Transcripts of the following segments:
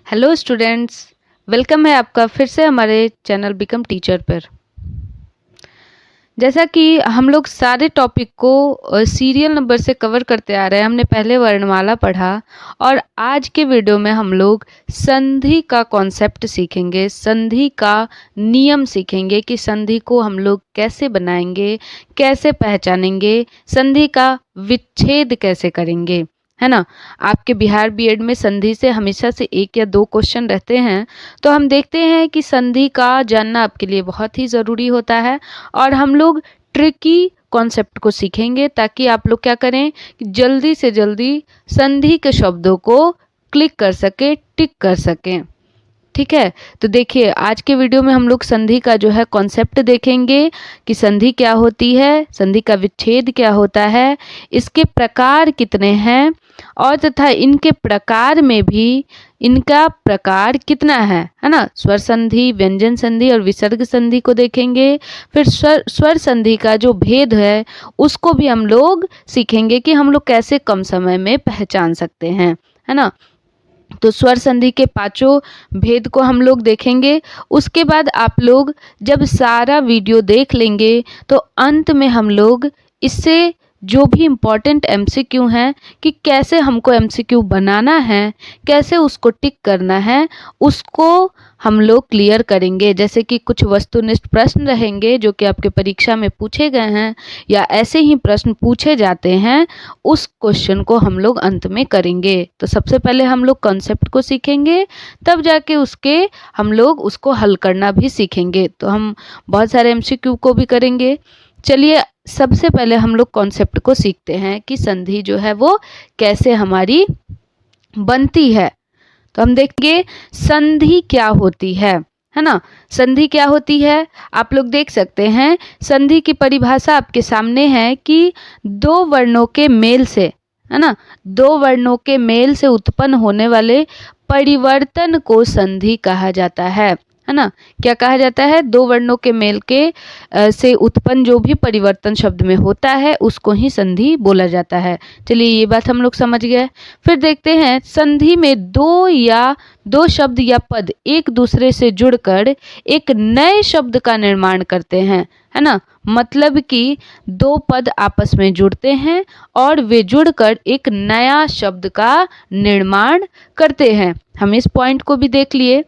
Hello students, welcome है आपका फिर से हमारे चैनल बिकम टीचर पर। जैसा कि हम लोग सारे टॉपिक को सीरियल नंबर से कवर करते आ रहे हैं। हमने पहले वर्णमाला पढ़ा और आज के वीडियो में हम लोग संधि का कॉन्सेप्ट सीखेंगे, संधि का नियम सीखेंगे कि संधि को हम लोग कैसे बनाएंगे, कैसे पहचानेंगे, संधि का विच्छेद कैसे करेंगे, है ना। आपके बिहार बीएड में संधि से हमेशा से 1 या 2 क्वेश्चन रहते हैं, तो हम देखते हैं कि संधि का जानना आपके लिए बहुत ही ज़रूरी होता है। और हम लोग ट्रिकी कॉन्सेप्ट को सीखेंगे ताकि आप लोग क्या करें कि जल्दी से जल्दी संधि के शब्दों को क्लिक कर सकें, टिक कर सकें। ठीक है, तो देखिए आज के वीडियो में हम लोग संधि का जो है कॉन्सेप्ट देखेंगे कि संधि क्या होती है, संधि का विच्छेद क्या होता है, इसके प्रकार कितने हैं और तथा इनके प्रकार में भी इनका प्रकार कितना है ना। स्वर संधि, व्यंजन संधि और विसर्ग संधि को देखेंगे। फिर स्वर संधि का जो भेद है उसको भी हम लोग सीखेंगे कि हम लोग कैसे कम समय में पहचान सकते हैं, है ना। तो स्वर संधि के 5 भेद को हम लोग देखेंगे। उसके बाद आप लोग जब सारा वीडियो देख लेंगे तो अंत में हम लोग इससे जो भी इम्पोर्टेंट एमसीक्यू हैं कि कैसे हमको एमसीक्यू बनाना है, कैसे उसको टिक करना है, उसको हम लोग क्लियर करेंगे। जैसे कि कुछ वस्तुनिष्ठ प्रश्न रहेंगे जो कि आपके परीक्षा में पूछे गए हैं या ऐसे ही प्रश्न पूछे जाते हैं, उस क्वेश्चन को हम लोग अंत में करेंगे। तो सबसे पहले हम लोग कॉन्सेप्ट को सीखेंगे, तब जाके हम लोग उसको हल करना भी सीखेंगे। तो हम बहुत सारे एमसीक्यू को भी करेंगे। चलिए सबसे पहले हम लोग कॉन्सेप्ट को सीखते हैं कि संधि जो है वो कैसे हमारी बनती है। तो हम देखेंगे संधि क्या होती है ना। संधि क्या होती है आप लोग देख सकते हैं। संधि की परिभाषा आपके सामने है कि 2 वर्णों के मेल से, है ना, 2 वर्णों के मेल से उत्पन्न होने वाले परिवर्तन को संधि कहा जाता है ना। क्या कहा जाता है? 2 वर्णों के मेल के से उत्पन्न जो भी परिवर्तन शब्द में होता है उसको ही संधि बोला जाता है। चलिए ये बात हम लोग समझ गए। फिर देखते हैं संधि में 2 शब्द या पद एक दूसरे से जुड़कर एक नए शब्द का निर्माण करते हैं, है ना। मतलब कि 2 पद आपस में जुड़ते हैं और वे जुड़कर एक नया शब्द का निर्माण करते हैं। हम इस पॉइंट को भी देख लिए।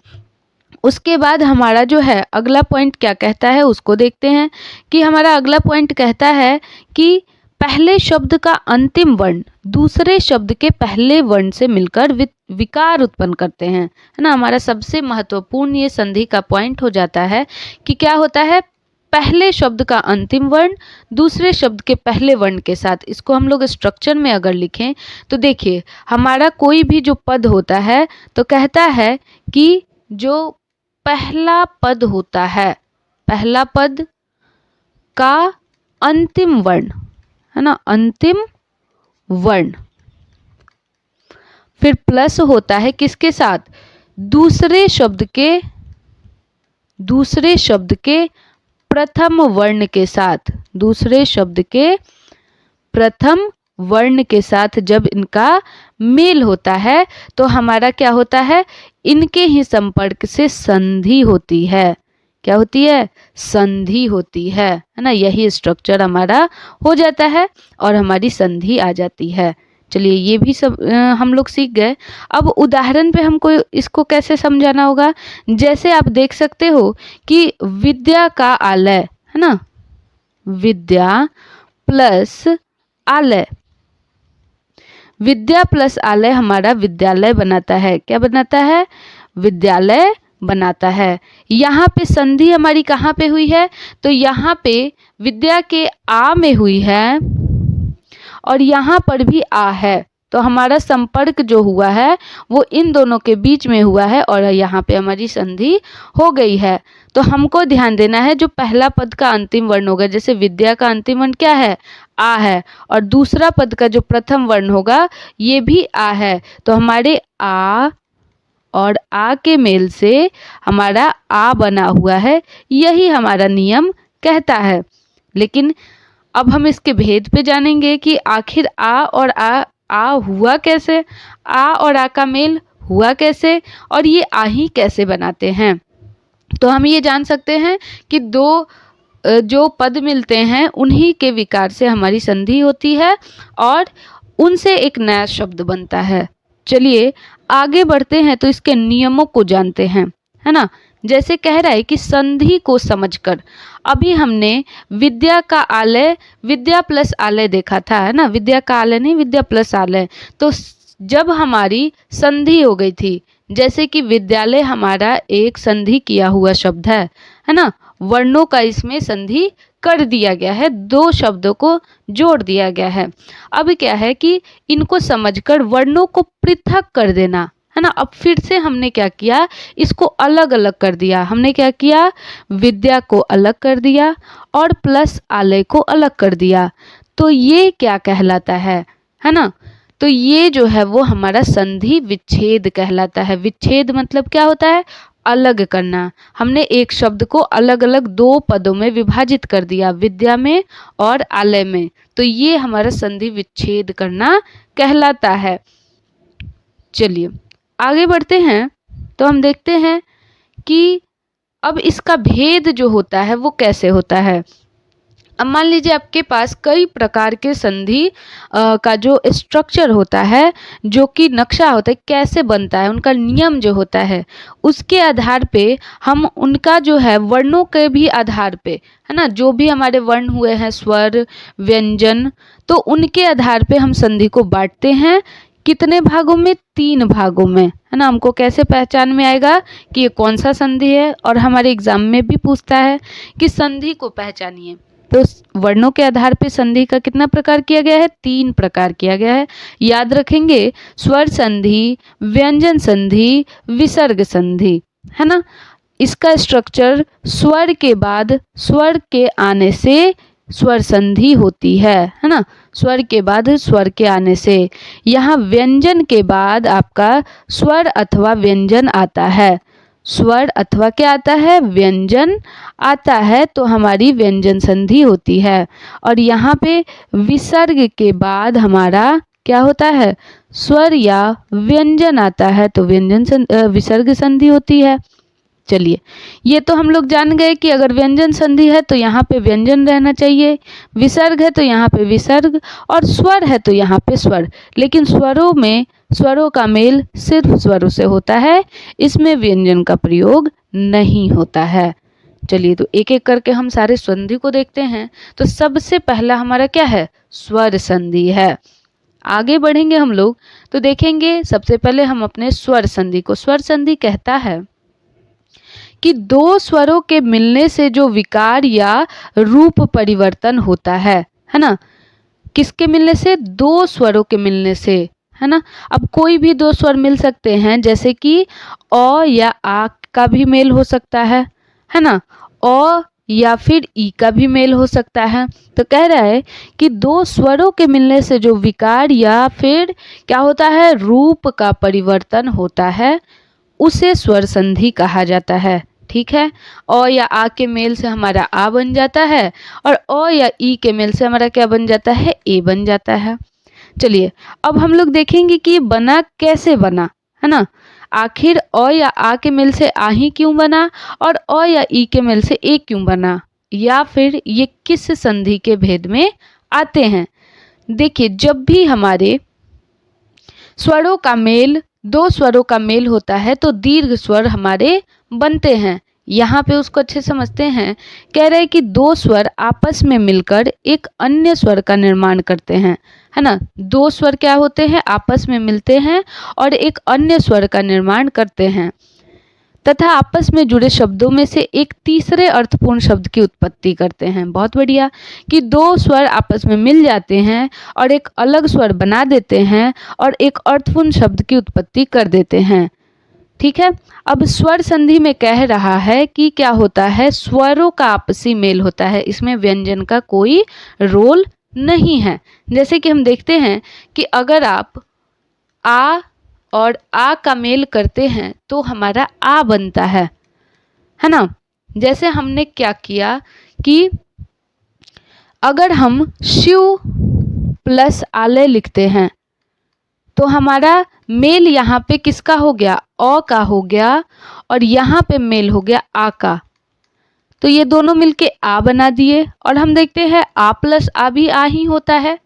उसके बाद हमारा जो है अगला पॉइंट क्या कहता है उसको देखते हैं कि हमारा अगला पॉइंट कहता है कि पहले शब्द का अंतिम वर्ण दूसरे शब्द के पहले वर्ण से मिलकर विकार उत्पन्न करते हैं, है ना। हमारा सबसे महत्वपूर्ण ये संधि का पॉइंट हो जाता है कि क्या होता है, पहले शब्द का अंतिम वर्ण दूसरे शब्द के पहले वर्ण के साथ। इसको हम लोग स्ट्रक्चर में अगर लिखें तो देखिए हमारा कोई भी जो पद होता है तो कहता है कि जो पहला पद होता है, पहला पद का अंतिम वर्ण, है ना, अंतिम वर्ण, फिर प्लस होता है किसके साथ? दूसरे शब्द के प्रथम वर्ण के साथ, दूसरे शब्द के प्रथम वर्ण के साथ जब इनका मेल होता है तो हमारा क्या होता है, इनके ही संपर्क से संधि होती है। क्या होती है? संधि होती है ना। यही स्ट्रक्चर हमारा हो जाता है और हमारी संधि आ जाती है। चलिए ये भी सब हम लोग सीख गए। अब उदाहरण पे हमको इसको कैसे समझाना होगा। जैसे आप देख सकते हो कि विद्या का आलय, है ना, विद्या प्लस आलय, विद्या प्लस आलय हमारा विद्यालय बनाता है। क्या बनाता है? विद्यालय बनाता है। यहाँ पे संधि हमारी कहाँ पे हुई है? तो यहाँ पे विद्या के आ में हुई है और यहाँ पर भी आ है। तो हमारा संपर्क जो हुआ है वो इन दोनों के बीच में हुआ है और यहाँ पे हमारी संधि हो गई है। तो हमको ध्यान देना है जो पहला पद का अंतिम वर्ण होगा, जैसे विद्या का अंतिम वर्ण क्या है? आ है, और दूसरा पद का जो प्रथम वर्ण होगा ये भी आ है। तो हमारे आ और आ के मेल से हमारा आ बना हुआ है, यही हमारा नियम कहता है। लेकिन अब हम इसके भेद पे जानेंगे कि आखिर आ और आ हुआ कैसे। आ और आ का मेल हुआ कैसे और ये आही कैसे बनाते हैं। तो हम ये जान सकते हैं कि दो जो पद मिलते हैं उन्हीं के विकार से हमारी संधि होती है और उनसे एक नया शब्द बनता है। चलिए आगे बढ़ते हैं तो इसके नियमों को जानते हैं, है ना। जैसे कह रहा है कि संधि को समझकर, अभी हमने विद्या का आलय, विद्या प्लस आलय देखा था, है ना। विद्या का आलय नहीं, विद्या प्लस आलय। तो जब हमारी संधि हो गई थी, जैसे कि विद्यालय हमारा एक संधि किया हुआ शब्द है ना। वर्णों का इसमें संधि कर दिया गया है, दो शब्दों को जोड़ दिया गया है। अब क्या है कि इनको समझकर वर्णों को पृथक कर देना, है ना। अब फिर से हमने क्या किया, इसको अलग अलग कर दिया। हमने क्या किया, विद्या को अलग कर दिया और प्लस आलय को अलग कर दिया। तो ये क्या कहलाता है ना। तो ये जो है वो हमारा संधि विच्छेद कहलाता है। विच्छेद मतलब क्या होता है, अलग करना। हमने एक शब्द को अलग अलग दो पदों में विभाजित कर दिया, विद्या में और आलय में। तो ये हमारा संधि विच्छेद करना कहलाता है। चलिए आगे बढ़ते हैं तो हम देखते हैं कि अब इसका भेद जो होता है वो कैसे होता है। अब मान लीजिए आपके पास कई प्रकार के संधि का जो स्ट्रक्चर होता है, जो कि नक्शा होता है, कैसे बनता है, उनका नियम जो होता है, उसके आधार पे हम उनका जो है वर्णों के भी आधार पे, है ना, जो भी हमारे वर्ण हुए हैं, स्वर, व्यंजन, तो उनके आधार पे हम संधि को बांटते हैं। कितने भागों में, 3 भागों में, है ना। हमको कैसे पहचान में आएगा कि ये कौन सा संधि है, और हमारे एग्जाम में भी पूछता है कि संधि को पहचानिए। तो वर्णों के आधार पे संधि का कितना प्रकार किया गया है, 3 प्रकार किया गया है। याद रखेंगे, स्वर संधि, व्यंजन संधि, विसर्ग संधि, है ना। इसका स्ट्रक्चर स्वर के बाद स्वर के आने से स्वर संधि होती है ना। स्वर के बाद स्वर के आने से, यहाँ व्यंजन के बाद आपका स्वर अथवा व्यंजन आता है। स्वर अथवा क्या आता है, व्यंजन आता है, तो हमारी व्यंजन संधि होती है। और यहाँ पे विसर्ग के बाद हमारा क्या होता है, स्वर या व्यंजन आता है, तो विसर्ग संधि होती है। चलिए ये तो हम लोग जान गए कि अगर व्यंजन संधि है तो यहाँ पे व्यंजन रहना चाहिए, विसर्ग है तो यहाँ पे विसर्ग, और स्वर है तो यहाँ पे स्वर। लेकिन स्वरों में स्वरों का मेल सिर्फ स्वरों से होता है, इसमें व्यंजन का प्रयोग नहीं होता है। चलिए तो एक एक करके हम सारे संधि को देखते हैं। तो सबसे पहला हमारा क्या है, स्वर संधि है। आगे बढ़ेंगे हम लोग तो देखेंगे, सबसे पहले हम अपने स्वर संधि को, स्वर संधि कहता है कि दो स्वरों के मिलने से जो विकार या रूप परिवर्तन होता है ना। किसके मिलने से, दो स्वरों के मिलने से, है ना। अब कोई भी दो स्वर मिल सकते हैं, जैसे कि अ या आ का भी मेल हो सकता है ना, अ या फिर ई का भी मेल हो सकता है। तो कह रहा है कि दो स्वरों के मिलने से जो विकार या फिर क्या होता है, रूप का परिवर्तन होता है, उसे स्वर संधि कहा जाता है। ठीक है, अ या आ के मेल से हमारा आ बन जाता है, और अ या ई के मेल से हमारा क्या बन जाता है, ए बन जाता है। चलिए अब हम लोग देखेंगे कि बना कैसे बना, है ना। आखिर अ या आ के मेल से आ ही क्यों बना, और अ या ई के मेल से ए क्यों बना, या फिर ये किस संधि के भेद में आते हैं। देखिए जब भी हमारे स्वरों का मेल, दो स्वरों का मेल होता है तो दीर्घ स्वर हमारे बनते हैं। यहाँ पे उसको अच्छे समझते हैं। कह रहे हैं कि दो स्वर आपस में मिलकर एक अन्य स्वर का निर्माण करते हैं, है ना। दो स्वर क्या होते हैं, आपस में मिलते हैं और एक अन्य स्वर का निर्माण करते हैं, तथा आपस में जुड़े शब्दों में से एक तीसरे अर्थपूर्ण शब्द की उत्पत्ति करते हैं। बहुत बढ़िया, कि दो स्वर आपस में मिल जाते हैं और एक अलग स्वर बना देते हैं और एक अर्थपूर्ण शब्द की उत्पत्ति कर देते हैं। ठीक है, अब स्वर संधि में कह रहा है कि क्या होता है, स्वरों का आपसी मेल होता है, इसमें व्यंजन का कोई रोल नहीं है। जैसे कि हम देखते हैं कि अगर आप आ और आ का मेल करते हैं तो हमारा आ बनता है ना। जैसे हमने क्या किया कि अगर हम शिव प्लस आलय लिखते हैं तो हमारा मेल यहाँ पे किसका हो गया, अ का हो गया, और यहाँ पे मेल हो गया आ का, तो ये दोनों मिलके आ बना दिए। और हम देखते हैं आ प्लस आ भी आ ही होता है।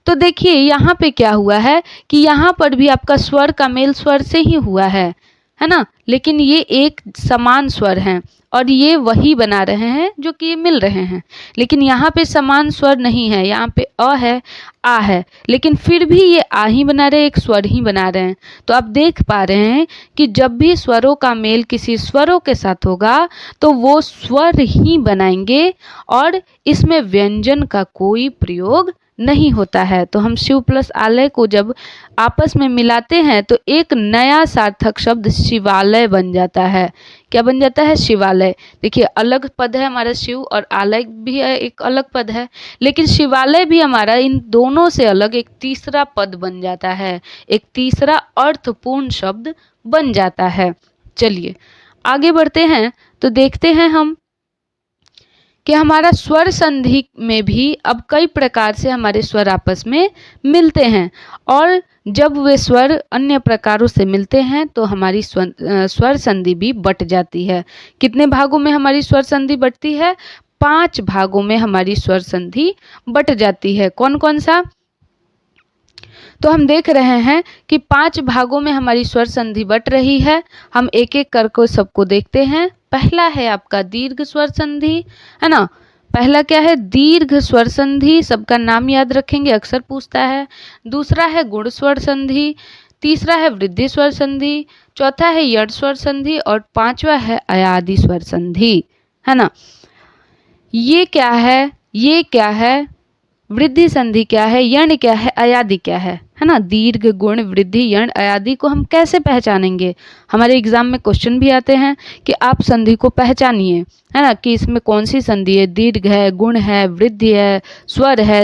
तो देखिए यहाँ पे क्या हुआ है कि यहाँ पर भी आपका स्वर का मेल स्वर से ही हुआ है ना, लेकिन ये एक समान स्वर हैं और ये वही बना रहे हैं जो कि ये मिल रहे हैं, लेकिन यहाँ पे समान स्वर नहीं है, यहाँ पे अ है आ है, लेकिन फिर भी ये आ ही बना रहे, एक स्वर ही बना रहे हैं। तो आप देख पा रहे हैं कि जब भी स्वरों का मेल किसी स्वरों के साथ होगा तो वो स्वर ही बनाएंगे और इसमें व्यंजन का कोई प्रयोग नहीं होता है। तो हम शिव प्लस आलय को जब आपस में मिलाते हैं तो एक नया सार्थक शब्द शिवालय बन जाता है। क्या बन जाता है, शिवालय। देखिए अलग पद है हमारा शिव और आलय भी एक अलग पद है, लेकिन शिवालय भी हमारा इन दोनों से अलग एक तीसरा पद बन जाता है, एक तीसरा अर्थपूर्ण शब्द बन जाता है। चलिए आगे बढ़ते हैं तो देखते हैं हम कि हमारा स्वर संधि में भी अब कई प्रकार से हमारे स्वर आपस में मिलते हैं, और जब वे स्वर अन्य प्रकारों से मिलते हैं तो हमारी स्वर संधि भी बट जाती है। कितने भागों में हमारी स्वर संधि बटती है, 5 भागों में हमारी स्वर संधि बट जाती है। कौन कौन सा, तो हम देख रहे हैं कि 5 भागों में हमारी स्वर संधि बट रही है। हम एक एक करके सबको देखते हैं। पहला है आपका दीर्घ स्वर संधि, है ना। पहला क्या है, दीर्घ स्वर संधि, सबका नाम याद रखेंगे, अक्सर पूछता है। दूसरा है गुण स्वर संधि, तीसरा है वृद्धि स्वर संधि, चौथा है यड़ स्वर संधि और 5वां है अयादि स्वर संधि, है ना। ये क्या है, ये क्या है, वृद्धि संधि क्या है, यण क्या है, अयादि क्या है ना। दीर्घ गुण वृद्धि यण अयादि को हम कैसे पहचानेंगे, हमारे एग्जाम में क्वेश्चन भी आते हैं कि आप संधि को पहचानिए, है ना, कि इसमें कौन सी संधि है, दीर्घ है, गुण है, वृद्धि है, स्वर है,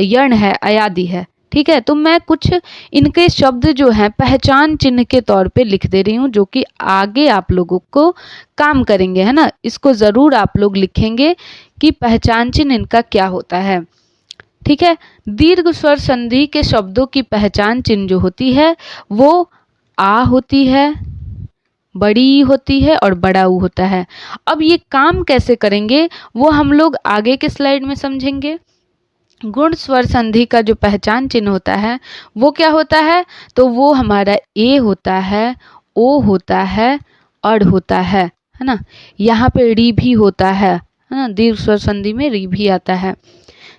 यण है, अयादि है। ठीक है, तो मैं कुछ इनके शब्द जो हैं पहचान चिन्ह के तौर पे लिख दे रही हूँ, जो कि आगे आप लोगों को काम करेंगे, है ना। इसको ज़रूर आप लोग लिखेंगे कि पहचान चिन्ह इनका क्या होता है। ठीक है, दीर्घ स्वर संधि के शब्दों की पहचान चिन्ह जो होती है वो आ होती है, बड़ी होती है और बड़ा ऊ होता है। अब ये काम कैसे करेंगे वो हम लोग आगे के स्लाइड में समझेंगे। गुण स्वर संधि का जो पहचान चिन्ह होता है वो क्या होता है, तो वो हमारा ए होता है, ओ होता है, अड़ होता है ना। यहाँ पे री भी होता है ना, दीर्घ स्वर संधि में री भी आता है।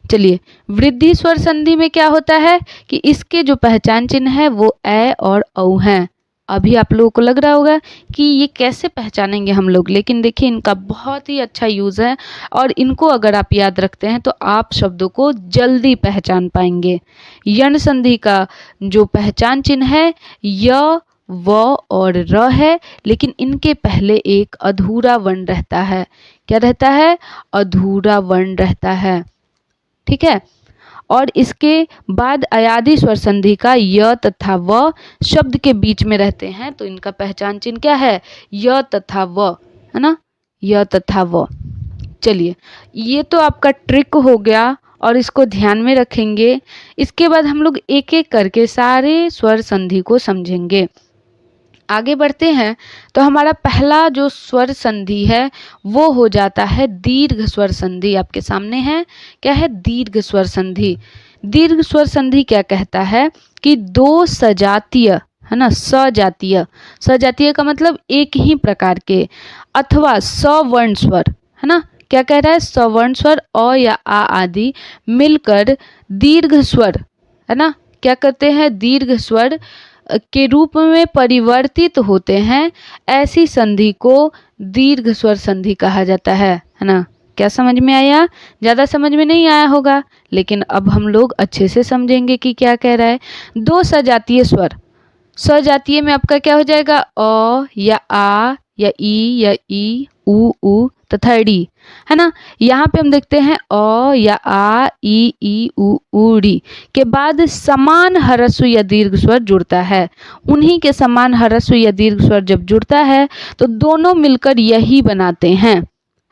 चलिए वृद्धि स्वर संधि में क्या होता है कि इसके जो पहचान चिन्ह है वो ए और औ हैं। अभी आप लोगों को लग रहा होगा कि ये कैसे पहचानेंगे हम लोग, लेकिन देखिए इनका बहुत ही अच्छा यूज़ है और इनको अगर आप याद रखते हैं तो आप शब्दों को जल्दी पहचान पाएंगे। यण संधि का जो पहचान चिन्ह है य, व और र है, लेकिन इनके पहले एक अधूरा वर्ण रहता है। क्या रहता है, अधूरा वर्ण रहता है। ठीक है, और इसके बाद अयादि स्वर संधि का य तथा व शब्द के बीच में रहते हैं, तो इनका पहचान चिन्ह क्या है, य तथा व, है ना, य तथा व। चलिए ये तो आपका ट्रिक हो गया और इसको ध्यान में रखेंगे। इसके बाद हम लोग एक एक करके सारे स्वर संधि को समझेंगे। आगे बढ़ते हैं तो हमारा पहला जो स्वर संधि है वो हो जाता है दीर्घ स्वर संधि। आपके सामने है, क्या है, दीर्घ स्वर संधि। दीर्घ स्वर संधि क्या कहता है कि दो सजातीय, है ना, सजातीय, सजातीय का मतलब एक ही प्रकार के अथवा सवर्ण स्वर, है ना। क्या कह रहा है, सवर्ण स्वर अ या आ आदि मिलकर दीर्घ स्वर, है ना, क्या करते हैं, दीर्घ स्वर के रूप में परिवर्तित होते हैं। ऐसी संधि को दीर्घ स्वर संधि कहा जाता है ना। क्या समझ में आया, ज़्यादा समझ में नहीं आया होगा, लेकिन अब हम लोग अच्छे से समझेंगे कि क्या कह रहा है। दो सजातीय स्वर, सजातीय में आपका क्या हो जाएगा, अ या आ या ई या ई, उ तथा डी, है ना। यहाँ पे हम देखते हैं अ या आ, ई उ डी के बाद समान ह्रस्व या दीर्घ स्वर जुड़ता है। उन्हीं के समान ह्रस्व या दीर्घ स्वर जब जुड़ता है तो दोनों मिलकर यही बनाते हैं,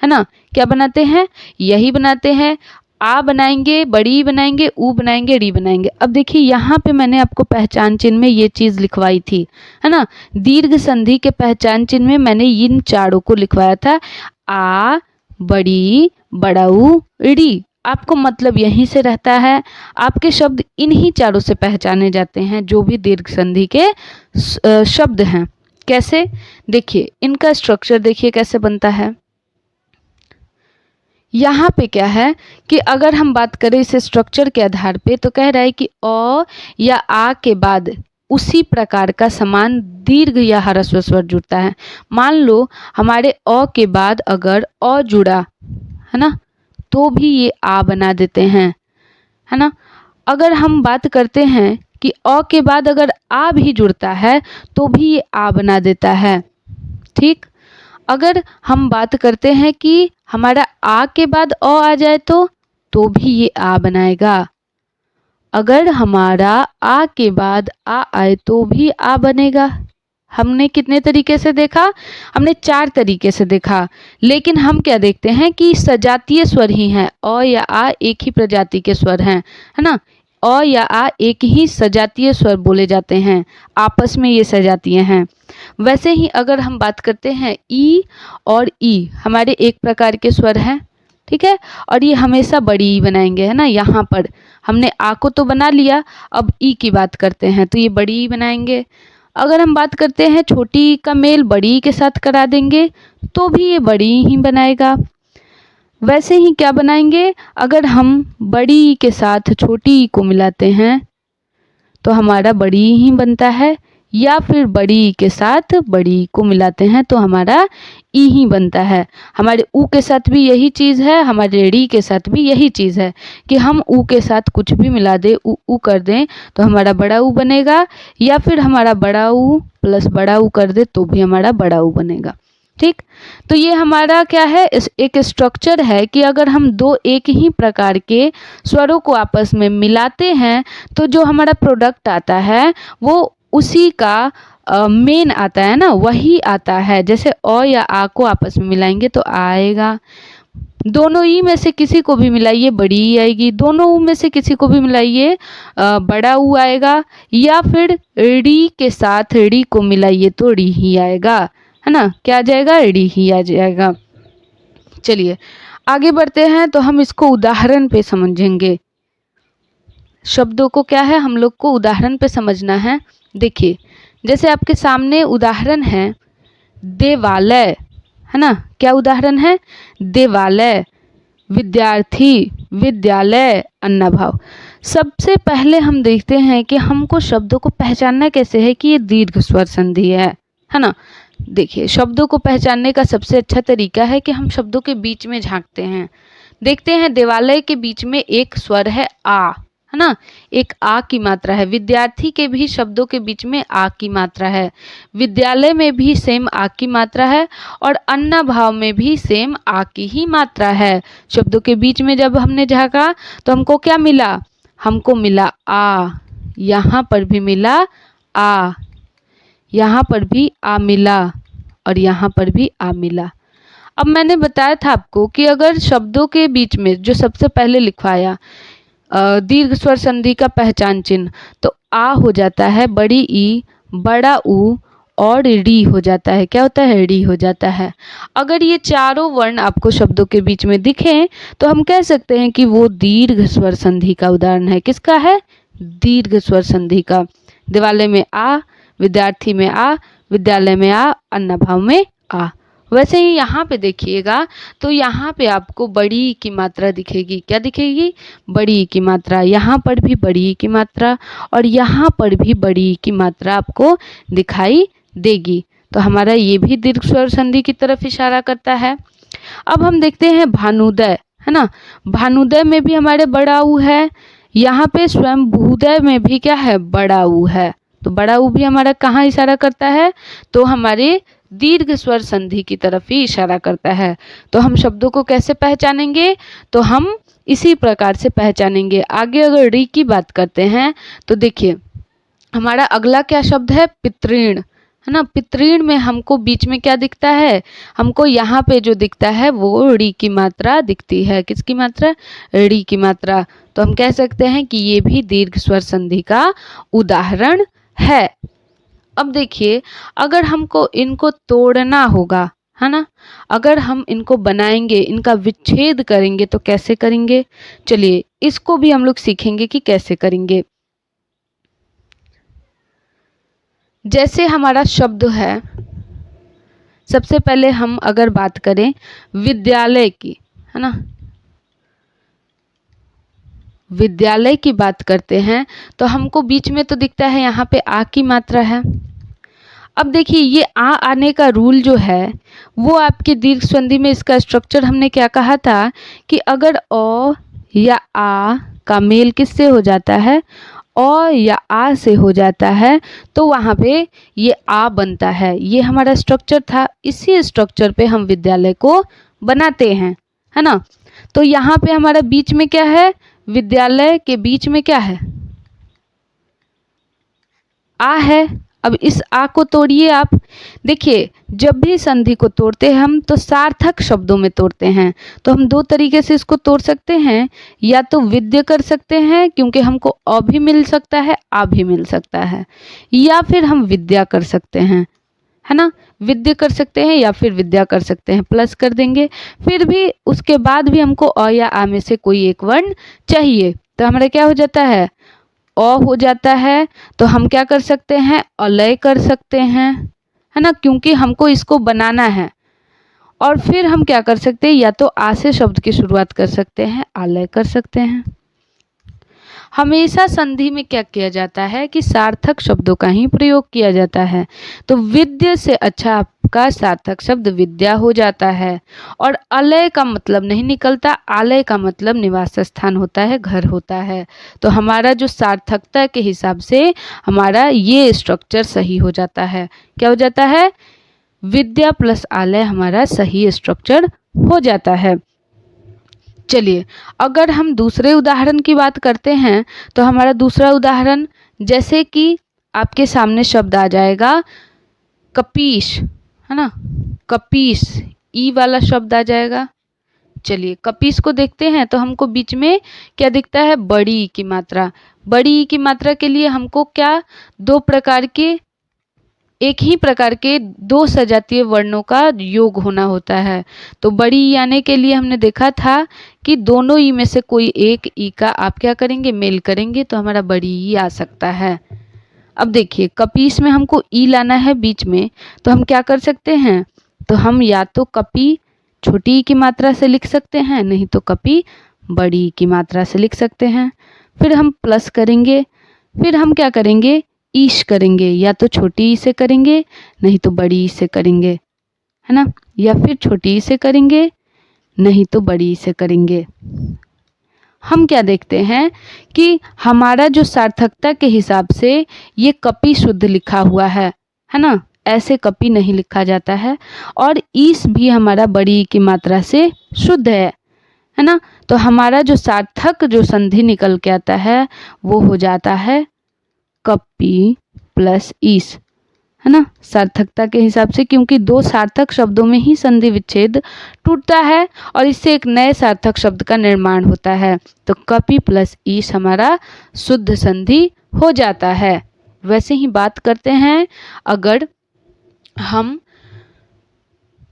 है ना। क्या बनाते हैं, यही बनाते हैं। आ बनाएंगे, बड़ी बनाएंगे, ऊ बनाएंगे, री बनाएंगे। अब देखिए यहाँ पे मैंने आपको पहचान चिन्ह में ये चीज लिखवाई थी, है ना। दीर्घ संधि के पहचान चिन्ह में मैंने इन चारों को लिखवाया था, आ, बड़ी, बड़ाऊ, री। आपको मतलब यहीं से रहता है, आपके शब्द इन्हीं चारों से पहचाने जाते हैं, जो भी दीर्घ संधि के शब्द हैं। कैसे, देखिए इनका स्ट्रक्चर देखिए कैसे बनता है। यहाँ पे क्या है कि अगर हम बात करें इस स्ट्रक्चर के आधार पे, तो कह रहा है कि अ या आ के बाद उसी प्रकार का समान दीर्घ या ह्रस्व स्वर जुड़ता है। मान लो हमारे अ के बाद अगर अ जुड़ा, है ना, तो भी ये आ बना देते हैं, है ना। अगर हम बात करते हैं कि अ के बाद अगर आ भी जुड़ता है तो भी ये आ बना देता है, ठीक। अगर हम बात करते हैं कि हमारा आ के बाद अ आ जाए तो भी ये आ बनाएगा। अगर हमारा आ के बाद आ आए तो भी आ बनेगा। हमने कितने तरीके से देखा, हमने 4 तरीके से देखा। लेकिन हम क्या देखते हैं कि सजातीय स्वर ही हैं, अ या आ एक ही प्रजाति के स्वर हैं, है ना। अ या आ एक ही सजातीय स्वर बोले जाते हैं, आपस में ये सजातीय हैं। वैसे ही अगर हम बात करते हैं ई और ई हमारे एक प्रकार के स्वर हैं, ठीक है, और ये हमेशा बड़ी ई बनाएंगे, है ना। यहाँ पर हमने आ को तो बना लिया, अब ई की बात करते हैं तो ये बड़ी ई बनाएंगे। अगर हम बात करते हैं छोटी ई का मेल बड़ी ई के साथ करा देंगे तो भी ये बड़ी ही बनाएगा। वैसे ही क्या बनाएंगे, अगर हम बड़ी ई के साथ छोटी ई को मिलाते हैं तो हमारा बड़ी ही बनता है, या फिर बड़ी ई के साथ बड़ी ई को मिलाते हैं तो हमारा ई ही बनता है। हमारे ऊ के साथ भी यही चीज़ है, हमारे री के साथ भी यही चीज़ है कि हम ऊ के साथ कुछ भी मिला दें, ऊ कर दें तो हमारा बड़ा ऊ बनेगा, या फिर हमारा बड़ा ऊ प्लस बड़ा ऊ कर दे तो भी हमारा बड़ा ऊ बनेगा, ठीक। तो ये हमारा क्या है, एक स्ट्रक्चर है कि अगर हम दो एक ही प्रकार के स्वरों को आपस में मिलाते हैं तो जो हमारा प्रोडक्ट आता है वो उसी का मेन आता है ना, वही आता है। जैसे अ या आ को आपस में मिलाएंगे तो आएगा, दोनों ई में से किसी को भी मिलाइए बड़ी ई आएगी, दोनों ऊ में से किसी को भी मिलाइए बड़ा ऊ आएगा, या फिर री के साथ री को मिलाइए तो री ही आएगा, है ना। क्या आ जाएगा, री ही आ जाएगा। चलिए आगे बढ़ते हैं तो हम इसको उदाहरण पे समझेंगे। शब्दों को क्या है, हम लोग को उदाहरण पे समझना है। देखिए जैसे आपके सामने उदाहरण है देवालय, है ना। क्या उदाहरण है, देवालय, विद्यार्थी, विद्यालय, अन्नभाव। सबसे पहले हम देखते हैं कि हमको शब्दों को पहचानना कैसे है कि ये दीर्घ स्वर संधि है ना। देखिए शब्दों को पहचानने का सबसे अच्छा तरीका है कि हम शब्दों के बीच में झांकते हैं। देखते हैं देवालय के बीच में एक स्वर है आ, है ना, एक आ की मात्रा है। विद्यार्थी के भी शब्दों के बीच में आ की मात्रा है, विद्यालय में भी सेम आ की मात्रा है, और अन्ना भाव में भी सेम आ की ही मात्रा है। शब्दों के बीच में जब हमने झांका तो हमको क्या मिला, हमको मिला आ, यहाँ पर भी मिला आ, यहाँ पर भी आ मिला, और यहाँ पर भी आ मिला। अब मैंने बताया था आपको कि अगर शब्दों के बीच में जो सबसे पहले लिखवाया दीर्घ स्वर संधि का पहचान चिन्ह, तो आ हो जाता है बड़ी ई, बड़ा ऊ, और री हो जाता है। क्या होता है, री हो जाता है। अगर ये चारों वर्ण आपको शब्दों के बीच में दिखें तो हम कह सकते हैं कि वो दीर्घ स्वर संधि का उदाहरण है। किसका है, दीर्घ स्वर संधि का। दिवालय में आ, विद्यार्थी में आ, विद्यालय में आ, अन्नभाव में आ। वैसे ही यहाँ पे देखिएगा तो यहाँ पे आपको बड़ी की मात्रा दिखेगी। क्या दिखेगी, बड़ी की मात्रा। यहाँ पर भी बड़ी की मात्रा और यहाँ पर भी बड़ी की मात्रा आपको दिखाई देगी। तो हमारा ये भी दीर्घ स्वर संधि की तरफ इशारा करता है। अब हम देखते हैं भानुदय, है ना। भानुदय में भी हमारे बड़ा ऊ है, यहाँ पे स्वयं भूदय में भी क्या है, बड़ा ऊ है। तो बड़ा ऊ भी हमारा कहाँ इशारा करता है, तो हमारे दीर्घ स्वर संधि की तरफ ही इशारा करता है। तो हम शब्दों को कैसे पहचानेंगे, तो हम इसी प्रकार से पहचानेंगे। आगे अगर री की बात करते हैं तो देखिए हमारा अगला क्या शब्द है, पितृण, है ना। पितृण में हमको बीच में क्या दिखता है, हमको यहाँ पे जो दिखता है वो ड़ी की मात्रा दिखती है। किसकी मात्रा, ड़ी की मात्रा। तो हम कह सकते हैं कि ये भी दीर्घ स्वर संधि का उदाहरण है। अब देखिए, अगर हमको इनको तोड़ना होगा, है ना, अगर हम इनको बनाएंगे, इनका विच्छेद करेंगे तो कैसे करेंगे, चलिए इसको भी हम लोग सीखेंगे कि कैसे करेंगे। जैसे हमारा शब्द है, सबसे पहले हम अगर बात करें विद्यालय की, है ना, विद्यालय की बात करते हैं तो हमको बीच में तो दिखता है यहाँ पे आ की मात्रा है। अब देखिए ये आ आने का रूल जो है वो आपके दीर्घ संधि में इसका स्ट्रक्चर हमने क्या कहा था कि अगर अ या आ का मेल किससे हो जाता है, अ या आ से हो जाता है, तो वहाँ पे ये आ बनता है। ये हमारा स्ट्रक्चर था, इसी स्ट्रक्चर पे हम विद्यालय को बनाते हैं, है ना। तो यहाँ पे हमारा बीच में क्या है, विद्यालय के बीच में क्या है, आ है। अब इस आ को तोड़िए आप। देखिए जब भी संधि को तोड़ते हैं हम तो सार्थक शब्दों में तोड़ते हैं। तो हम दो तरीके से इसको तोड़ सकते हैं, या तो विद्य कर सकते हैं क्योंकि हमको अ भी मिल सकता है, आ भी मिल सकता है, या फिर हम विद्या कर सकते हैं, है ना। विद्य कर सकते हैं या फिर विद्या कर सकते हैं, प्लस कर देंगे। फिर भी उसके बाद भी हमको अ या आ में से कोई एक वर्ण चाहिए, तो हमारा क्या हो जाता है, अ हो जाता है। तो हम क्या कर सकते हैं, अलय कर सकते हैं, है ना, क्योंकि हमको इसको बनाना है। और फिर हम क्या कर सकते हैं, या तो आ से शब्द की शुरुआत कर सकते हैं, आलय कर सकते हैं। हमेशा संधि में क्या किया जाता है कि सार्थक शब्दों का ही प्रयोग किया जाता है। तो विद्य से अच्छा आपका सार्थक शब्द विद्या हो जाता है। और अलय का मतलब नहीं निकलता, आलय का मतलब निवास स्थान होता है, घर होता है। तो हमारा जो सार्थकता के हिसाब से हमारा ये स्ट्रक्चर सही हो जाता है। क्या हो जाता है, विद्या प्लस आलय हमारा सही स्ट्रक्चर हो जाता है। चलिए अगर हम दूसरे उदाहरण की बात करते हैं तो हमारा दूसरा उदाहरण, जैसे कि आपके सामने शब्द आ जाएगा कपीश, है ना, कपीस, ई वाला शब्द आ जाएगा। चलिए कपीस को देखते हैं तो हमको बीच में क्या दिखता है, बड़ी ई की मात्रा। बड़ी ई की मात्रा के लिए हमको क्या, दो प्रकार के, एक ही प्रकार के दो सजातीय वर्णों का योग होना होता है। तो बड़ी ई आने के लिए हमने देखा था कि दोनों ई में से कोई एक ई का आप क्या करेंगे, मेल करेंगे, तो हमारा बड़ी ई आ सकता है। अब देखिए कपीस में हमको ई लाना है बीच में, तो हम क्या कर सकते हैं, तो हम या तो कपी छोटी ई की मात्रा से लिख सकते हैं, नहीं तो कपी बड़ी ई की मात्रा से लिख सकते हैं। फिर हम प्लस करेंगे, फिर हम क्या करेंगे, ईश करेंगे, या तो छोटी ई से करेंगे नहीं तो बड़ी ई से करेंगे, है ना, या फिर छोटी ई से करेंगे नहीं तो बड़ी ई से करेंगे। हम क्या देखते हैं कि हमारा जो सार्थकता के हिसाब से ये कपि शुद्ध लिखा हुआ है ना, ऐसे कपि नहीं लिखा जाता है। और ईस भी हमारा बड़ी ई की मात्रा से शुद्ध है ना। तो हमारा जो सार्थक जो संधि निकल के आता है वो हो जाता है कपि प्लस ईस, है ना, सार्थकता के हिसाब से, क्योंकि दो सार्थक शब्दों में ही संधि विच्छेद टूटता है और इससे एक नए सार्थक शब्द का निर्माण होता है। तो कपि प्लस ईस हमारा शुद्ध संधि हो जाता है। वैसे ही बात करते हैं अगर हम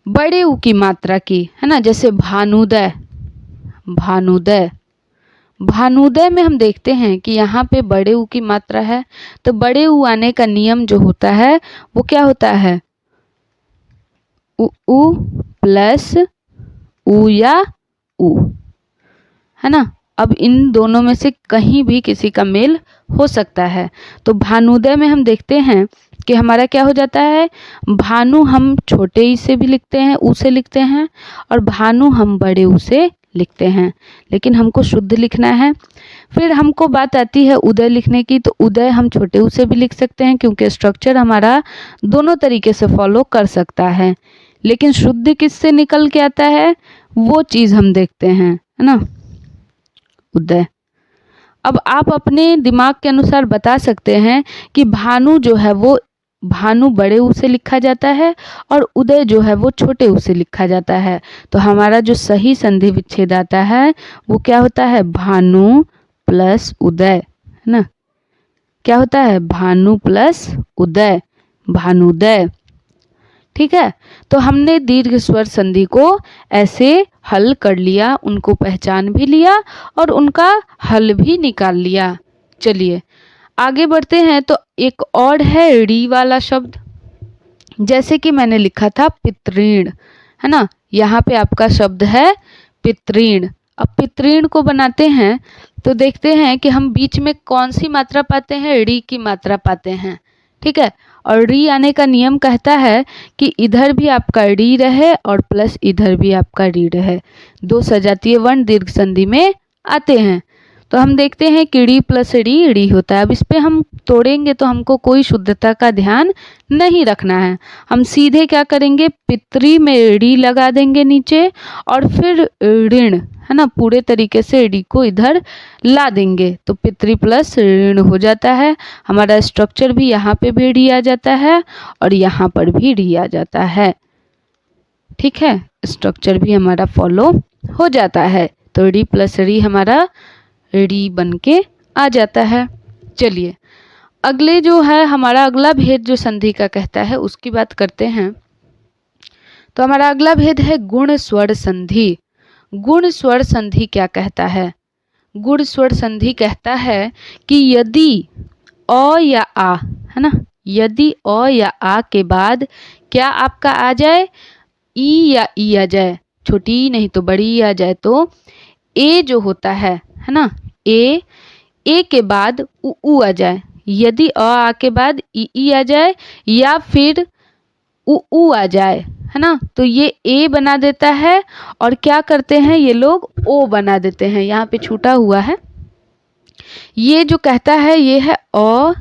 बड़े ऊ की मात्रा की, है ना, जैसे भानुदय, भानुदय, भानुदय में हम देखते हैं कि यहाँ पे बड़े ऊ की मात्रा है। तो बड़े ऊ आने का नियम जो होता है वो क्या होता है, उ प्लस ऊ या ऊ, है ना। अब इन दोनों में से कहीं भी किसी का मेल हो सकता है। तो भानुदय में हम देखते हैं कि हमारा क्या हो जाता है, भानु हम छोटे ई से भी लिखते हैं, ऊ से लिखते हैं, और भानु हम बड़े ऊ से लिखते हैं, लेकिन हमको शुद्ध लिखना है। फिर हमको बात आती है उदय लिखने की, तो उदय हम छोटे ऊ से भी लिख सकते हैं क्योंकि स्ट्रक्चर हमारा दोनों तरीके से फॉलो कर सकता है। लेकिन शुद्ध किससे निकल के आता है वो चीज़ हम देखते हैं, है ना, उदय। अब आप अपने दिमाग के अनुसार बता सकते हैं कि भानु जो है वो भानु बड़े ऊ से लिखा जाता है और उदय जो है वो छोटे ऊ से लिखा जाता है। तो हमारा जो सही संधि विच्छेद आता है वो क्या होता है, भानु प्लस उदय, है ना। क्या होता है, भानु प्लस उदय, भानुदय। ठीक है, तो हमने दीर्घ स्वर संधि को ऐसे हल कर लिया, उनको पहचान भी लिया और उनका हल भी निकाल लिया। चलिए आगे बढ़ते हैं। तो एक और है री वाला शब्द, जैसे कि मैंने लिखा था पितृण, है ना। यहाँ पे आपका शब्द है पितृण। अब पितृण को बनाते हैं तो देखते हैं कि हम बीच में कौन सी मात्रा पाते हैं, री की मात्रा पाते हैं। ठीक है, और री आने का नियम कहता है कि इधर भी आपका री रहे और प्लस इधर भी आपका री रहे। दो सजातीय वर्ण दीर्घ संधि में आते हैं। तो हम देखते हैं कि री प्लस री होता है। अब इस पे हम तोड़ेंगे तो हमको कोई शुद्धता का ध्यान नहीं रखना है। हम सीधे क्या करेंगे, पितरी में री लगा देंगे नीचे और फिर ऋण, है ना, पूरे तरीके से री को इधर ला देंगे तो पितरी प्लस ऋण हो जाता है। हमारा स्ट्रक्चर भी यहाँ पे भी री आ जाता है और यहाँ पर भी री आ जाता है। ठीक है, स्ट्रक्चर भी हमारा फॉलो हो जाता है। तो री प्लस री हमारा री बन के आ जाता है। चलिए अगले जो है हमारा अगला भेद जो संधि का कहता है उसकी बात करते हैं। तो हमारा अगला भेद है गुण स्वर संधि। गुण स्वर संधि क्या कहता है, गुण स्वर संधि कहता है कि यदि अ या आ, है ना, यदि अ या आ के बाद क्या आपका आ जाए, ई या ई आ जाए, छोटी ई नहीं तो बड़ी ई आ जाए, तो ए जो होता है ना, ए के बाद उ आ जाए। यदि आ के बाद ई आ जाए या फिर उ आ जाए, है ना, तो ये ए बना देता है और क्या करते हैं ये लोग, ओ बना देते हैं। यहाँ पे छूटा हुआ है, ये जो कहता है ये है अ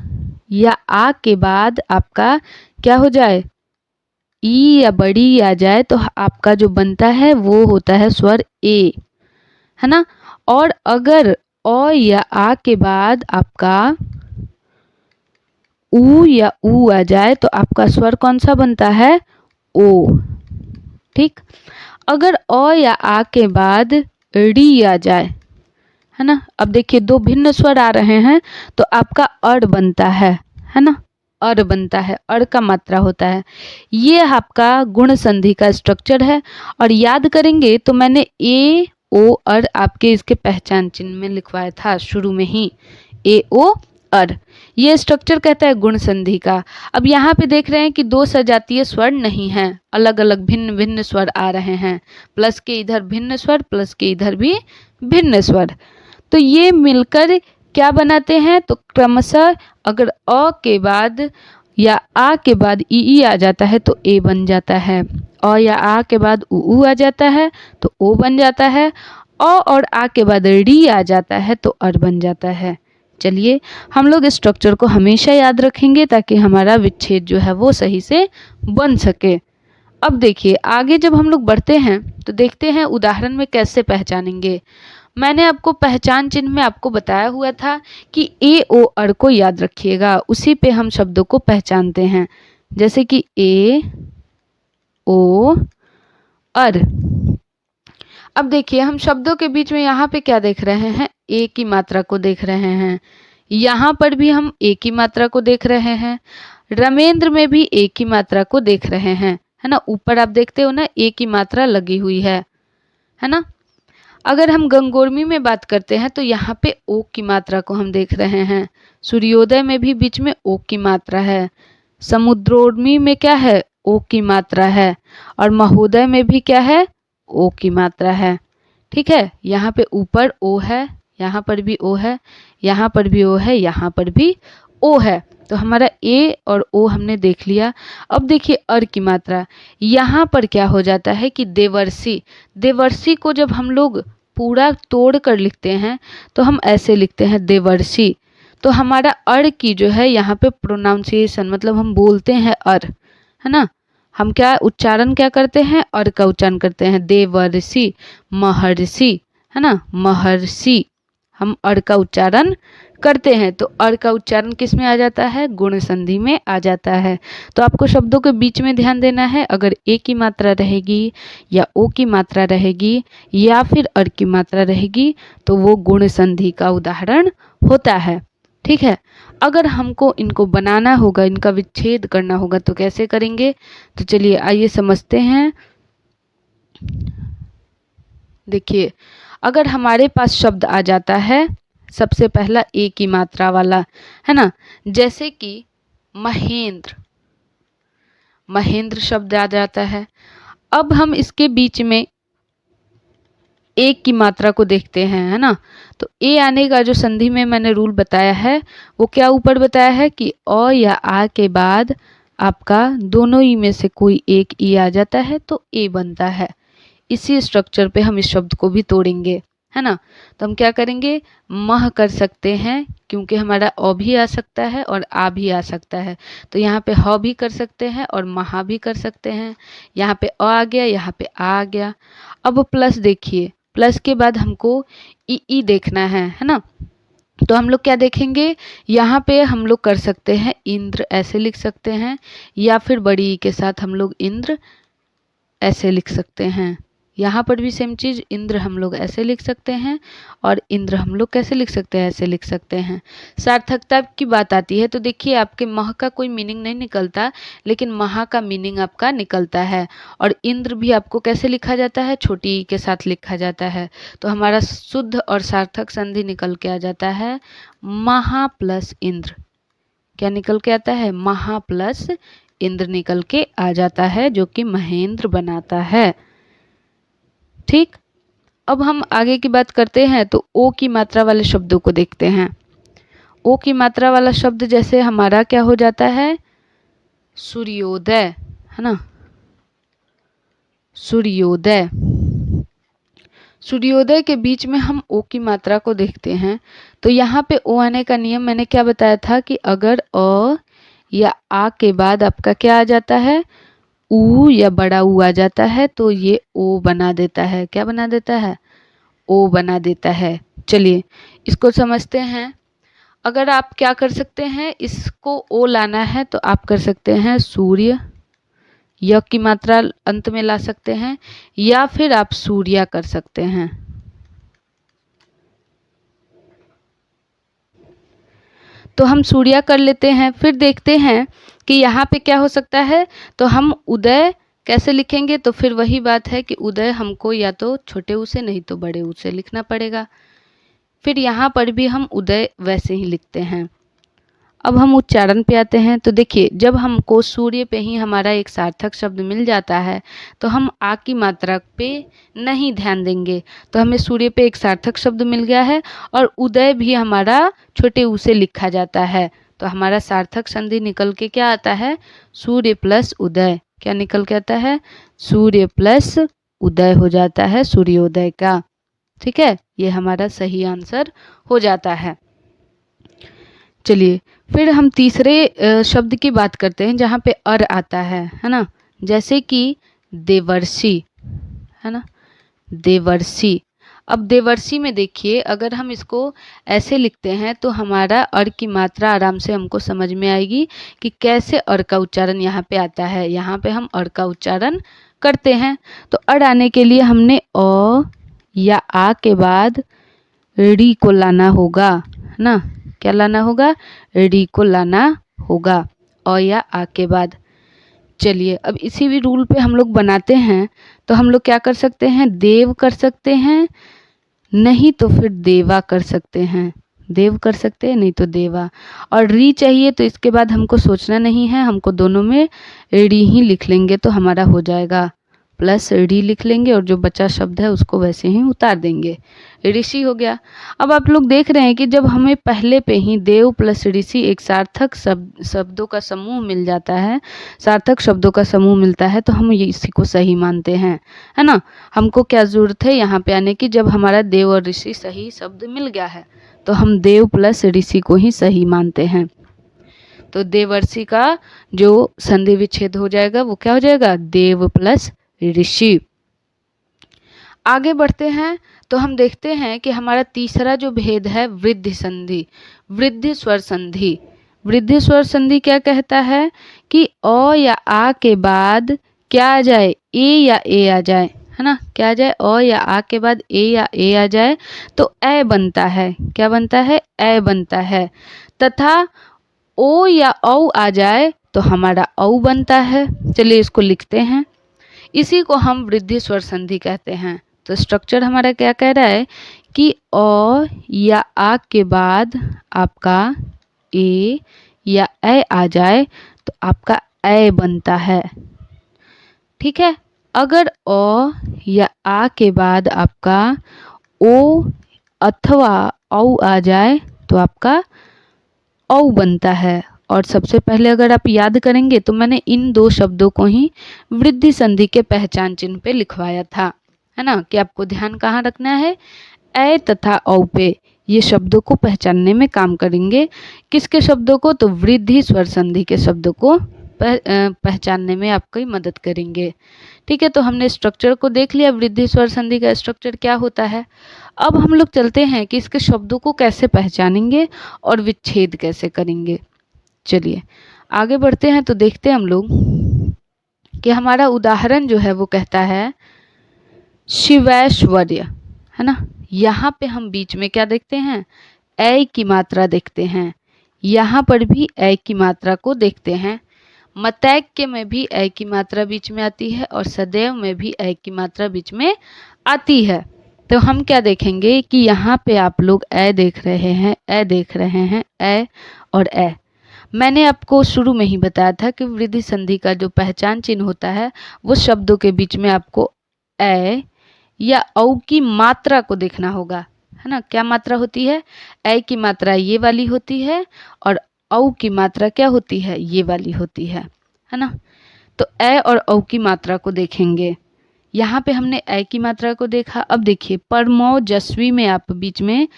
या आ के बाद आपका क्या हो जाए, ई या बड़ी आ जाए, तो आपका जो बनता है वो होता है स्वर ए, है ना। और अगर अ या आ के बाद आपका उ या उ आ जाए तो आपका स्वर कौन सा बनता है, ओ। ठीक, अगर अ या आ के बाद री आ जाए, है ना, अब देखिए दो भिन्न स्वर आ रहे हैं तो आपका अड़ बनता है ना, अर बनता है, अड़ का मात्रा होता है। ये आपका गुण संधि का स्ट्रक्चर है। और याद करेंगे तो मैंने ए ओ अर आपके इसके पहचान चिन्ह में लिखवाया था शुरू में ही, ए ओ अर, ये स्ट्रक्चर कहता है गुण संधि का। अब यहाँ पे देख रहे हैं कि दो सजातीय स्वर नहीं हैं, अलग अलग भिन्न भिन्न स्वर आ रहे हैं, प्लस के इधर भिन्न स्वर, प्लस के इधर भी भिन्न स्वर, तो ये मिलकर क्या बनाते हैं, तो क्रमशः अगर अ के बाद या आ के बाद ई आ जाता है तो ए बन जाता है, अ या आ के बाद उ आ जाता है तो ओ बन जाता है, अ और आ के बाद री आ जाता है तो अर बन जाता है। चलिए हम लोग इस स्ट्रक्चर को हमेशा याद रखेंगे ताकि हमारा विच्छेद जो है वो सही से बन सके। अब देखिए आगे जब हम लोग बढ़ते हैं तो देखते हैं उदाहरण में कैसे पहचानेंगे। मैंने आपको पहचान चिन्ह में आपको बताया हुआ था कि ए ओ अर को याद रखिएगा, उसी पे हम शब्दों को पहचानते हैं, जैसे कि ए ओ अर। अब देखिए हम शब्दों के बीच में यहाँ पे क्या देख रहे हैं, ए की मात्रा को देख रहे हैं, यहाँ पर भी हम ए की मात्रा को देख रहे हैं, रमेंद्र में भी ए की मात्रा को देख रहे हैं, है ना, ऊपर आप देखते हो ना ए की मात्रा लगी हुई है ना। अगर हम गंगोर्मी में बात करते हैं तो यहाँ पे ओ की मात्रा को हम देख रहे हैं, सूर्योदय में भी बीच में ओ की मात्रा है, समुद्रोर्मी में क्या है, ओ की मात्रा है, और महोदय में भी क्या है, ओ की मात्रा है। ठीक है, यहाँ पे ऊपर ओ है, यहाँ पर भी ओ है, यहाँ पर भी ओ है, यहाँ पर भी ओ है, तो हमारा ए और ओ हमने देख लिया। अब देखिए अर की मात्रा, यहाँ पर क्या हो जाता है कि देवर्षि, देवर्षि को जब हम लोग पूरा तोड़ कर लिखते हैं तो हम ऐसे लिखते हैं देवर्षि, तो हमारा अर की जो है यहाँ पे प्रोनाउंसिएशन, मतलब हम बोलते हैं अर, है ना, हम क्या उच्चारण क्या करते हैं, अर का उच्चारण करते हैं, देवर्षि, महर्षि, है ना, महर्षि, हम अर का उच्चारण करते हैं तो अर का उच्चारण किस में आ जाता है, गुण संधि में आ जाता है। तो आपको शब्दों के बीच में ध्यान देना है, अगर ए की मात्रा रहेगी या ओ की मात्रा रहेगी या फिर अर की मात्रा रहेगी तो वो गुण संधि का उदाहरण होता है। ठीक है, अगर हमको इनको बनाना होगा, इनका विच्छेद करना होगा तो कैसे करेंगे, तो चलिए आइए समझते हैं। देखिए, अगर हमारे पास शब्द आ जाता है सबसे पहला ए की मात्रा वाला, है ना, जैसे कि महेंद्र, महेंद्र शब्द आ जाता है। अब हम इसके बीच में ए की मात्रा को देखते हैं, है ना, तो ए आने का जो संधि में मैंने रूल बताया है वो क्या ऊपर बताया है कि अ या आ के बाद आपका दोनों ई में से कोई एक ई आ जाता है तो ए बनता है। इसी स्ट्रक्चर पे हम इस शब्द को भी तोड़ेंगे, है ना। तो हम क्या करेंगे, मह कर सकते हैं क्योंकि हमारा अ भी आ सकता है और आ भी आ सकता है, तो यहाँ पे ह भी कर सकते हैं और महा भी कर सकते हैं। यहाँ पे अ आ गया, यहाँ पे आ गया। अब प्लस देखिए, प्लस के बाद हमको ई देखना है ना, तो हम लोग क्या देखेंगे, यहाँ पे हम लोग कर सकते हैं इंद्र, ऐसे लिख सकते हैं, या फिर बड़ी ई के साथ हम लोग इंद्र ऐसे लिख सकते हैं। यहाँ पर भी सेम चीज़, इंद्र हम लोग ऐसे लिख सकते हैं और इंद्र हम लोग कैसे लिख सकते हैं, ऐसे लिख सकते हैं। सार्थकता की बात आती है तो देखिए आपके मह का कोई मीनिंग नहीं निकलता, लेकिन महा का मीनिंग आपका निकलता है। और इंद्र भी आपको कैसे लिखा जाता है, छोटी ई के साथ लिखा जाता है। तो हमारा शुद्ध और सार्थक संधि निकल के आ जाता है महा प्लस इंद्र। क्या निकल के आता है, महा प्लस इंद्र निकल के आ जाता है, जो कि महेंद्र बनाता है। ठीक, अब हम आगे की बात करते हैं तो ओ की मात्रा वाले शब्दों को देखते हैं। ओ की मात्रा वाला शब्द जैसे हमारा क्या हो जाता है, सूर्योदय, है ना, सूर्योदय। सूर्योदय के बीच में हम ओ की मात्रा को देखते हैं तो यहाँ पे ओ आने का नियम मैंने क्या बताया था कि अगर अ या आ के बाद आपका क्या आ जाता है, ऊ या बड़ा ऊ आ जाता है तो ये ओ बना देता है। क्या बना देता है, ओ बना देता है। चलिए इसको समझते हैं। अगर आप क्या कर सकते हैं, इसको ओ लाना है तो आप कर सकते हैं सूर्य, य की मात्रा अंत में ला सकते हैं, या फिर आप सूर्या कर सकते हैं। तो हम सूर्या कर लेते हैं, फिर देखते हैं कि यहाँ पे क्या हो सकता है। तो हम उदय कैसे लिखेंगे, तो फिर वही बात है कि उदय हमको या तो छोटे ऊ से नहीं तो बड़े ऊ से लिखना पड़ेगा। फिर यहाँ पर भी हम उदय वैसे ही लिखते हैं। अब हम उच्चारण पे आते हैं तो देखिए, जब हमको सूर्य पे ही हमारा एक सार्थक शब्द मिल जाता है तो हम आ की मात्रा पे नहीं ध्यान देंगे। तो हमें सूर्य पे एक सार्थक शब्द मिल गया है और उदय भी हमारा छोटे ऊ से लिखा जाता है, तो हमारा सार्थक संधि निकल के क्या आता है, सूर्य प्लस उदय। क्या निकल के आता है, सूर्य प्लस उदय हो जाता है सूर्योदय का। ठीक है, ये हमारा सही आंसर हो जाता है। चलिए फिर हम तीसरे शब्द की बात करते हैं जहाँ पे अर आता है ना, जैसे कि देवर्षि, है ना, देवर्षि। अब देवर्षि में देखिए, अगर हम इसको ऐसे लिखते हैं तो हमारा अर की मात्रा आराम से हमको समझ में आएगी कि कैसे अर का उच्चारण यहाँ पे आता है। यहाँ पे हम अर का उच्चारण करते हैं तो अर आने के लिए हमने अ या आ के बाद री को लाना होगा, है ना। क्या लाना होगा, री को लाना होगा अ या आ के बाद। चलिए अब इसी भी रूल पे हम लोग बनाते हैं तो हम लोग क्या कर सकते हैं, देव कर सकते हैं, नहीं तो फिर देवा कर सकते हैं। देव कर सकते हैं, नहीं तो देवा। और री चाहिए तो इसके बाद हमको सोचना नहीं है, हमको दोनों में री ही लिख लेंगे तो हमारा हो जाएगा, प्लस री लिख लेंगे और जो बचा शब्द है उसको वैसे ही उतार देंगे, ऋषि हो गया। अब आप लोग देख रहे हैं कि जब हमें पहले पे ही देव प्लस ऋषि एक सार्थक शब्दों का समूह मिल जाता है, सार्थक शब्दों का समूह मिलता है तो हम ये इसी को सही मानते हैं, है ना। हमको क्या जरूरत है यहाँ पे आने की, जब हमारा देव और ऋषि सही शब्द मिल गया है तो हम देव प्लस ऋषि को ही सही मानते हैं। तो देवर्षि का जो संधि विच्छेद हो जाएगा वो क्या हो जाएगा, देव प्लस ऋषि। आगे बढ़ते हैं तो तो हम देखते हैं कि हमारा तीसरा जो भेद है वृद्धि संधि, वृद्धि स्वर संधि। वृद्धि स्वर संधि क्या कहता है कि अ या आ के बाद क्या आ जाए, ए या ए आ जाए, है ना। क्या आ जाए, अ या आ के बाद ए या ए आ जाए तो ए बनता है। क्या बनता है, ए बनता है। तथा ओ या औ आ जाए तो हमारा औ बनता है। चलिए इसको लिखते हैं। इसी को हम वृद्धि स्वर संधि कहते हैं। तो स्ट्रक्चर हमारा क्या कह रहा है कि अ या आ के बाद आपका ए या ए आ जाए तो आपका ए बनता है। ठीक है। अगर अ या आ के बाद आपका ओ अथवा औ आ जाए तो आपका औ बनता है। और सबसे पहले अगर आप याद करेंगे तो मैंने इन दो शब्दों को ही वृद्धि संधि के पहचान चिन्ह पे लिखवाया था, है ना। कि आपको ध्यान कहाँ रखना है, ए तथा औ पे। ये शब्दों को पहचानने में काम करेंगे। किसके शब्दों को, तो वृद्धि स्वर संधि के शब्दों को पहचानने में आपकी मदद करेंगे। ठीक है। तो हमने स्ट्रक्चर को देख लिया, वृद्धि स्वर संधि का स्ट्रक्चर क्या होता है। अब हम लोग चलते हैं कि इसके शब्दों को कैसे पहचानेंगे और विच्छेद कैसे करेंगे। चलिए आगे बढ़ते हैं। तो देखते हैं हम लोग कि हमारा उदाहरण जो है वो कहता है शिवैश्वर्य, है ना। यहाँ पे हम बीच में क्या देखते हैं, ए की मात्रा देखते हैं। यहाँ पर भी ए की मात्रा को देखते हैं। मतैक्य में भी ए की मात्रा बीच में आती है और सदैव में भी ए की मात्रा बीच में आती है। तो हम क्या देखेंगे कि यहाँ पे आप लोग ए देख रहे हैं, ए देख रहे हैं, ए और ए। मैंने आपको शुरू में ही बताया था कि वृद्धि संधि का जो पहचान चिन्ह होता है वो शब्दों के बीच में आपको ए या औ की मात्रा को देखना होगा, है ना। क्या मात्रा होती है, ए की मात्रा ये वाली होती है और औ की मात्रा क्या होती है, ये वाली होती है ना। तो ए और औ की मात्रा को देखेंगे। यहाँ पे हमने ए की मात्रा को देखा। अब देखिए परमौ जस्वी में आप बीच में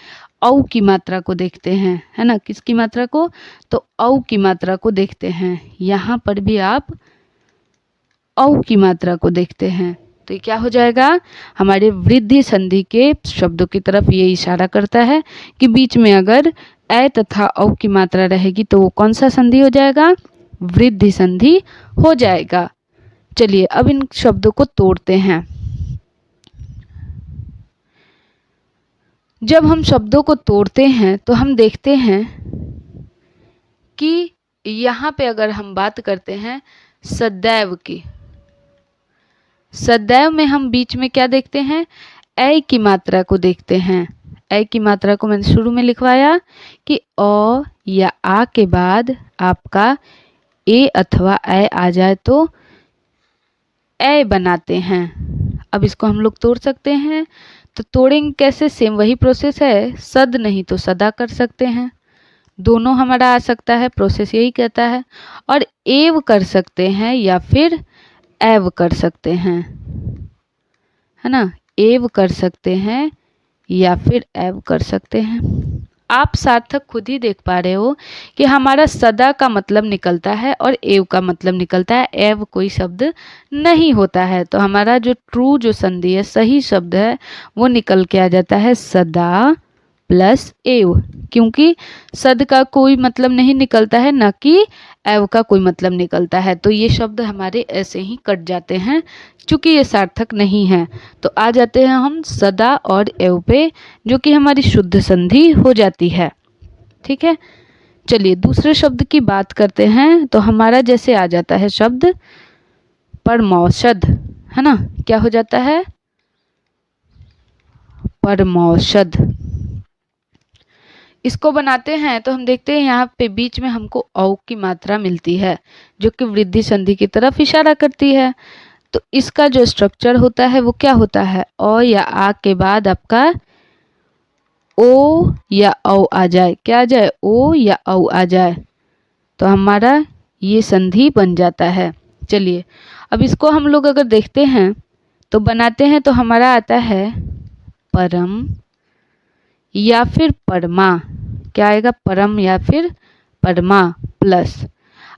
औ की मात्रा को देखते हैं, है ना। किसकी मात्रा को, तो औ की मात्रा को देखते हैं। यहाँ पर भी आप औ की मात्रा को देखते हैं। तो ये क्या हो जाएगा, हमारे वृद्धि संधि के शब्दों की तरफ ये इशारा करता है कि बीच में अगर ए तथा औ की मात्रा रहेगी तो वो कौन सा संधि हो जाएगा, वृद्धि संधि हो जाएगा। चलिए अब इन शब्दों को तोड़ते हैं। जब हम शब्दों को तोड़ते हैं तो हम देखते हैं कि यहाँ पे अगर हम बात करते हैं सदैव की, सदैव में हम बीच में क्या देखते हैं, ए की मात्रा को देखते हैं। ए की मात्रा को मैंने शुरू में लिखवाया कि अ या आ के बाद आपका ए अथवा ए आ जाए तो ए बनाते हैं। अब इसको हम लोग तोड़ सकते हैं। तो तोड़ेंगे कैसे, सेम वही प्रोसेस है, सद नहीं तो सदा कर सकते हैं। दोनों हमारा आ सकता है, प्रोसेस यही कहता है। और एव कर सकते हैं या फिर एव कर सकते हैं, है ना। एव कर सकते हैं या फिर एव कर सकते हैं। आप सार्थक खुद ही देख पा रहे हो कि हमारा सदा का मतलब निकलता है और एव का मतलब निकलता है, एव कोई शब्द नहीं होता है। तो हमारा जो ट्रू जो संधि है, सही शब्द है, वो निकल के आ जाता है सदा प्लस एव, क्योंकि सद का कोई मतलब नहीं निकलता है, न कि एव का कोई मतलब निकलता है। तो ये शब्द हमारे ऐसे ही कट जाते हैं चूंकि ये सार्थक नहीं है। तो आ जाते हैं हम सदा और एव पे, जो कि हमारी शुद्ध संधि हो जाती है। ठीक है। चलिए दूसरे शब्द की बात करते हैं। तो हमारा जैसे आ जाता है शब्द परमौषध, है ना। क्या हो जाता है, परमौषध। इसको बनाते हैं तो हम देखते हैं यहाँ पे बीच में हमको औ की मात्रा मिलती है, जो कि वृद्धि संधि की तरफ इशारा करती है। तो इसका जो स्ट्रक्चर होता है वो क्या होता है, अ या आ के बाद आपका ओ या औ आ जाए। क्या आ जाए, ओ या औ आ जाए तो हमारा ये संधि बन जाता है। चलिए अब इसको हम लोग अगर देखते हैं तो बनाते हैं तो हमारा आता है परम या फिर परमा। क्या आएगा, परम या फिर परमा प्लस।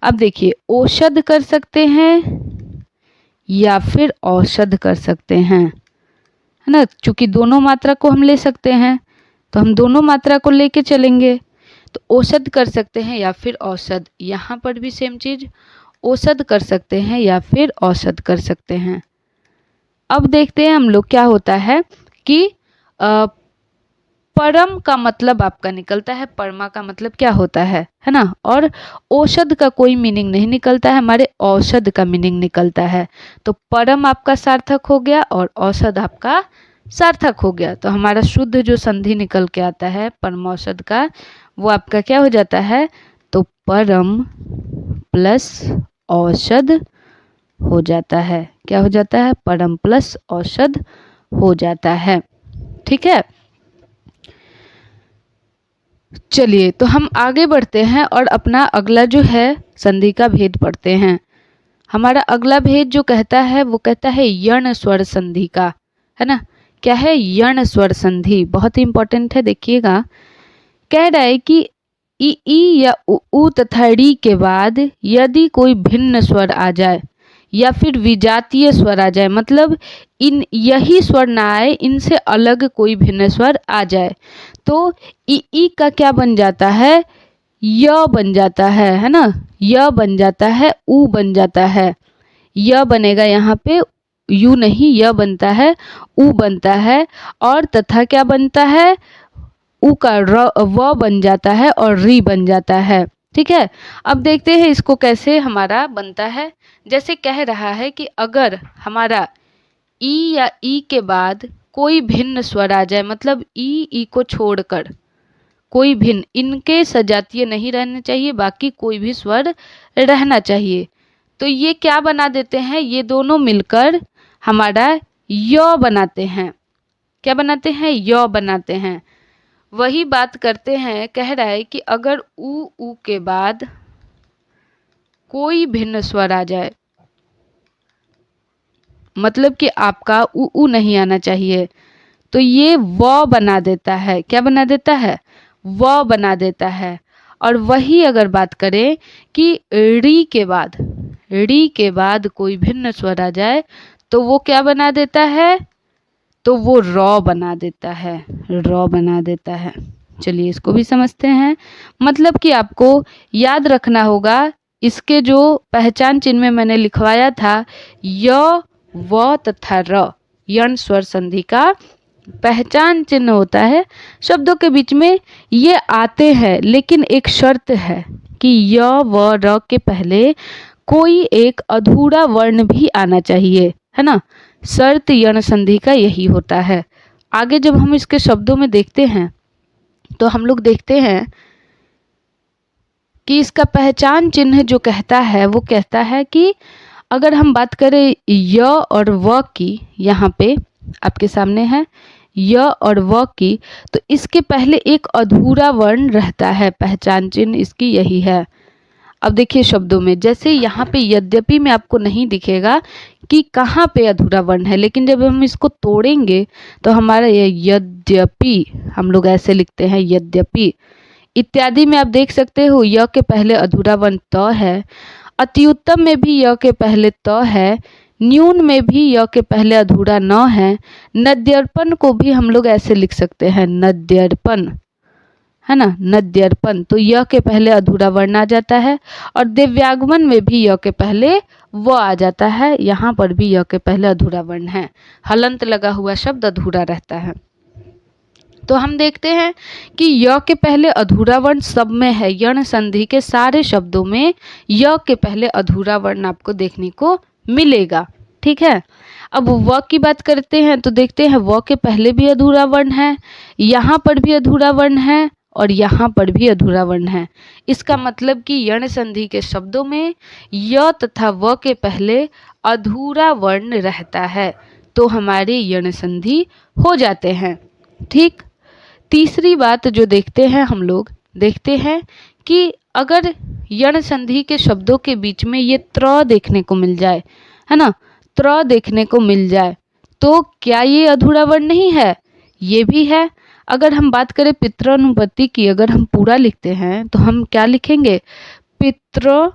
अब देखिए औषध कर सकते हैं या फिर औषध कर सकते हैं, है ना, चूंकि दोनों मात्रा को हम ले सकते हैं तो हम दोनों मात्रा को लेके चलेंगे। तो औसत कर सकते हैं या फिर औसत, यहाँ पर भी सेम चीज, औसत कर सकते हैं या फिर औसत कर सकते हैं। अब देखते हैं हम लोग क्या होता है कि परम का मतलब आपका निकलता है, परमा का मतलब क्या होता है ना, और औषध का कोई मीनिंग नहीं निकलता है, हमारे औषध का मीनिंग निकलता है। तो परम आपका सार्थक हो गया और औषध आपका सार्थक हो गया। तो हमारा शुद्ध जो संधि निकल के आता है परमौषध का, वो आपका क्या हो जाता है, तो परम प्लस औषध हो जाता है। क्या हो जाता है, परम प्लस औषध हो जाता है। ठीक है, चलिए तो हम आगे बढ़ते हैं और अपना अगला जो है संधि का भेद पढ़ते हैं। हमारा अगला भेद जो कहता है वो कहता है यण स्वर संधि का, है ना। क्या है, यण स्वर संधि, बहुत ही इंपॉर्टेंट है। देखिएगा, कह रहा है कि ई या उ तथा री के बाद यदि कोई भिन्न स्वर आ जाए या फिर विजातीय स्वर आ जाए, मतलब इन यही स्वर ना आए, इनसे अलग कोई भिन्न स्वर आ जाए, तो ई का क्या बन जाता है, य बन जाता है ना, य बन जाता है, उ बन जाता है। य बनेगा यहाँ पे, यू नहीं, य बनता है, उ बनता है, और तथा क्या बनता है, उ का व बन जाता है और री बन जाता है। ठीक है, अब देखते हैं इसको कैसे हमारा बनता है। जैसे कह रहा है कि अगर हमारा ई या ई के बाद कोई भिन्न स्वर आ जाए, मतलब ई को छोड़कर कोई भिन्न, इनके सजातीय नहीं रहने चाहिए, बाकी कोई भी स्वर रहना चाहिए, तो ये क्या बना देते हैं, ये दोनों मिलकर हमारा य बनाते हैं। क्या बनाते हैं, य बनाते हैं। वही बात करते हैं, कह रहा है कि अगर उ के बाद कोई भिन्न स्वर आ जाए, मतलब कि आपका उ नहीं आना चाहिए, तो ये व बना देता है। क्या बना देता है, व बना देता है। और वही अगर बात करें कि री के बाद कोई भिन्न स्वर आ जाए, तो वो क्या बना देता है, तो वो र बना देता है, र बना देता है। चलिए इसको भी समझते हैं। मतलब कि आपको याद रखना होगा, इसके जो पहचान चिन्ह में मैंने लिखवाया था, य व तथा र, यण स्वर संधि का पहचान चिन्ह होता है। शब्दों के बीच में ये आते हैं, लेकिन एक शर्त है कि य व र के पहले कोई एक अधूरा वर्ण भी आना चाहिए, है ना। शर्त यण संधि का यही होता है। आगे जब हम इसके शब्दों में देखते हैं तो हम लोग देखते हैं कि इसका पहचान चिन्ह जो कहता है वो कहता है कि अगर हम बात करें य और व की, यहाँ पे आपके सामने है य और व की, तो इसके पहले एक अधूरा वर्ण रहता है, पहचान चिन्ह इसकी यही है। अब देखिए शब्दों में, जैसे यहाँ पे यद्यपि में आपको नहीं दिखेगा कि कहाँ पे अधूरा वर्ण है, लेकिन जब हम इसको तोड़ेंगे तो हमारा ये यद्यपि, हम लोग ऐसे लिखते हैं यद्यपि। इत्यादि में आप देख सकते हो य के पहले अधूरा वर्ण त है, अतिउत्तम में भी य के पहले त है, न्यून में भी य के पहले अधूरा न है, नद्यर्पण को भी हम लोग ऐसे लिख सकते हैं नद्यर्पण, है ना, नद्यर्पण, तो य के पहले अधूरा वर्ण आ जाता है। और दिव्यागमन में भी य के पहले व आ जाता है, यहाँ पर भी य के पहले अधूरा वर्ण है, हलंत लगा हुआ शब्द अधूरा रहता है। तो हम देखते हैं कि य के पहले अधूरा वर्ण सब में है, यण संधि के सारे शब्दों में य के पहले अधूरा वर्ण आपको देखने को मिलेगा। ठीक है, अब व की बात करते हैं तो देखते हैं व के पहले भी अधूरा वर्ण है, यहाँ पर भी अधूरा वर्ण है और यहाँ पर भी अधूरा वर्ण है। इसका मतलब कि यण संधि के शब्दों में य तथा व के पहले अधूरा वर्ण रहता है, तो हमारे यण संधि हो जाते हैं। ठीक, तीसरी बात जो देखते हैं हम लोग, देखते हैं कि अगर यण संधि के शब्दों के बीच में ये त्र देखने को मिल जाए, है ना, त्र देखने को मिल जाए, तो क्या ये अधूरा वर्ण नहीं है, ये भी है। अगर हम बात करें पितृनुपत्ति की, अगर हम पूरा लिखते हैं तो हम क्या लिखेंगे, पितृ